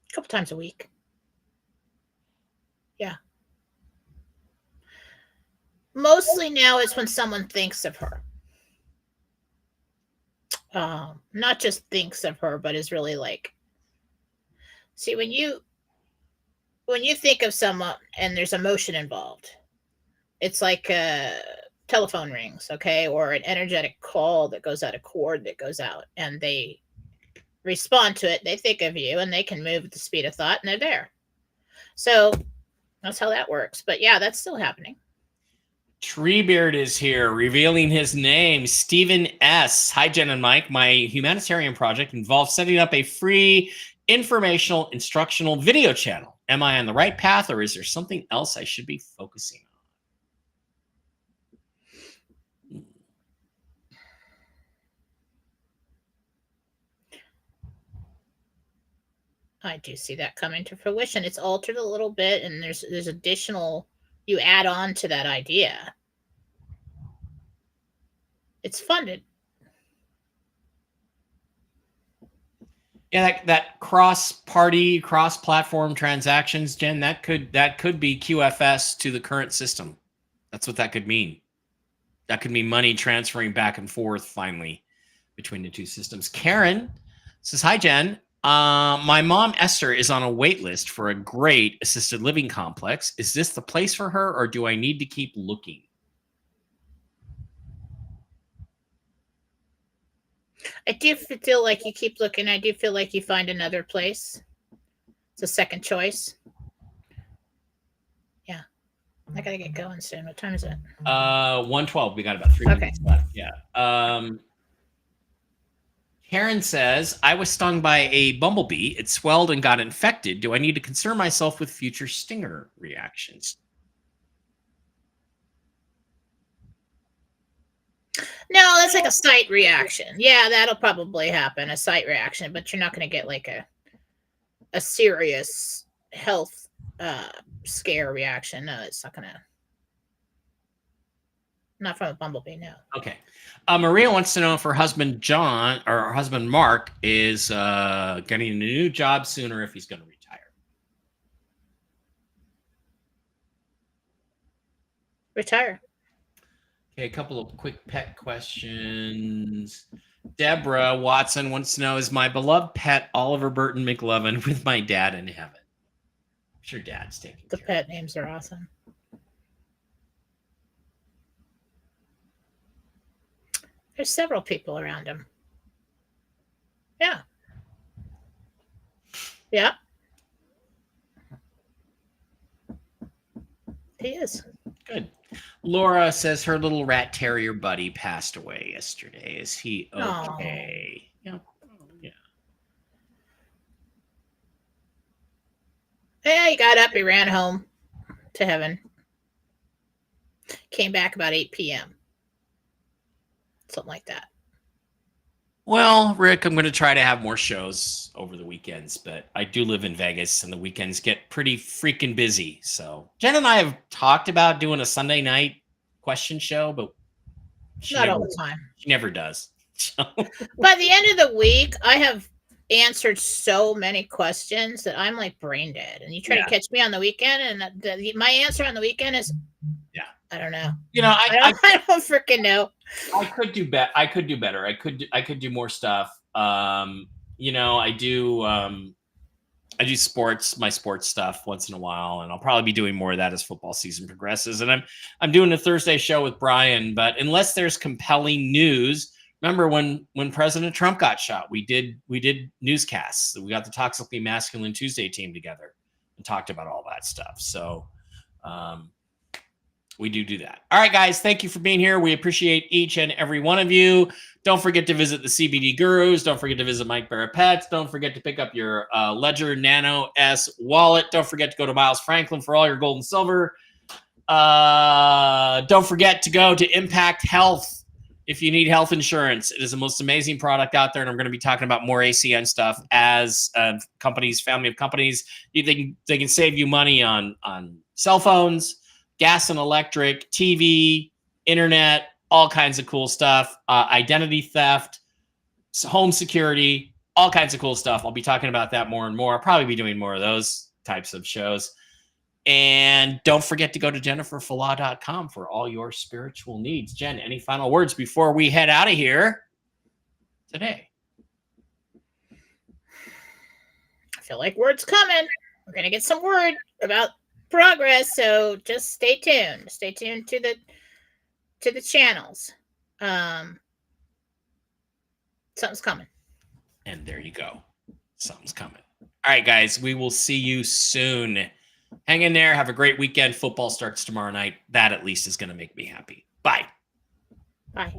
A couple times a week. Yeah. Mostly now is when someone thinks of her. Not just thinks of her, but is really like, see, when you think of someone and there's emotion involved, it's like telephone rings, okay, or an energetic call that goes out, a cord that goes out, and they respond to it. They think of you, and they can move at the speed of thought, and they're there. So that's how that works. But yeah, that's still happening. Treebeard is here, revealing his name, Stephen S. Hi, Jen and Mike. My humanitarian project involves setting up a free informational, instructional video channel. Am I on the right path, or is there something else I should be focusing on? I do see that coming to fruition. It's altered a little bit, and there's additional you add on to that idea. It's funded. Yeah, that cross-party, cross-platform transactions, Jen, that could be QFS to the current system. That's what that could mean. That could mean money transferring back and forth finally between the two systems. Karen says, hi, Jen. My mom, Esther, is on a wait list for a great assisted living complex. Is this the place for her, or do I need to keep looking? I do feel like you keep looking. I do feel like you find another place. It's a second choice. Yeah. I got to get going soon. What time is it? 1:12. We got about 3 minutes left. Yeah. Karen says, I was stung by a bumblebee. It swelled and got infected. Do I need to concern myself with future stinger reactions? No, that's like a site reaction. Yeah, that'll probably happen, a site reaction, but you're not going to get like a serious health scare reaction. No, it's not going to. Not from a bumblebee, no. Okay. Maria wants to know if her husband John or her husband Mark is getting a new job soon, or if he's going to retire. Retire. Okay, a couple of quick pet questions. Deborah Watson wants to know, is my beloved pet Oliver Burton McLovin with my dad in heaven? I'm sure dad's taking the pet names are awesome. There's several people around him. Yeah. Yeah. He is. Good. Laura says her little rat terrier buddy passed away yesterday. Is he okay? Yeah. Yeah. Yeah, he got up. He ran home to heaven. Came back about 8 p.m. something like that. Well, Rick, I'm going to try to have more shows over the weekends, but I do live in Vegas and the weekends get pretty freaking busy. So Jen and I have talked about doing a Sunday night question show, but Not all the time. She never does. So. By the end of the week, I have answered so many questions that I'm like brain dead. And you try to catch me on the weekend, and my answer on the weekend is, I don't know. I don't freaking know. I could do better. I could do better. I could do more stuff. I do sports, my sports stuff once in a while, and I'll probably be doing more of that as football season progresses. And I'm doing a Thursday show with Brian, but unless there's compelling news, remember when President Trump got shot, we did newscasts. We got the Toxically Masculine Tuesday team together and talked about all that stuff. So we do that. All right, guys, thank you for being here. We appreciate each and every one of you. Don't forget to visit the CBD Gurus. Don't forget to visit Mike Barrett Pets. Don't forget to pick up your Ledger Nano S wallet. Don't forget to go to Miles Franklin for all your gold and silver. Don't forget to go to Impact Health if you need health insurance. It is the most amazing product out there, and I'm going to be talking about more ACN stuff as companies, family of companies. They can save you money on cell phones, gas and electric, TV, internet, all kinds of cool stuff, identity theft, home security, all kinds of cool stuff. I'll be talking about that more and more. I'll probably be doing more of those types of shows. And don't forget to go to jenniferfalah.com for all your spiritual needs. Jen, any final words before we head out of here today? I feel like word's coming. We're going to get some word about progress, so just stay tuned. Stay tuned to the channels. Something's coming. And there you go. Something's coming. All right, guys, we will see you soon. Hang in there. Have a great weekend. Football starts tomorrow night. That at least is going to make me happy. Bye. Bye.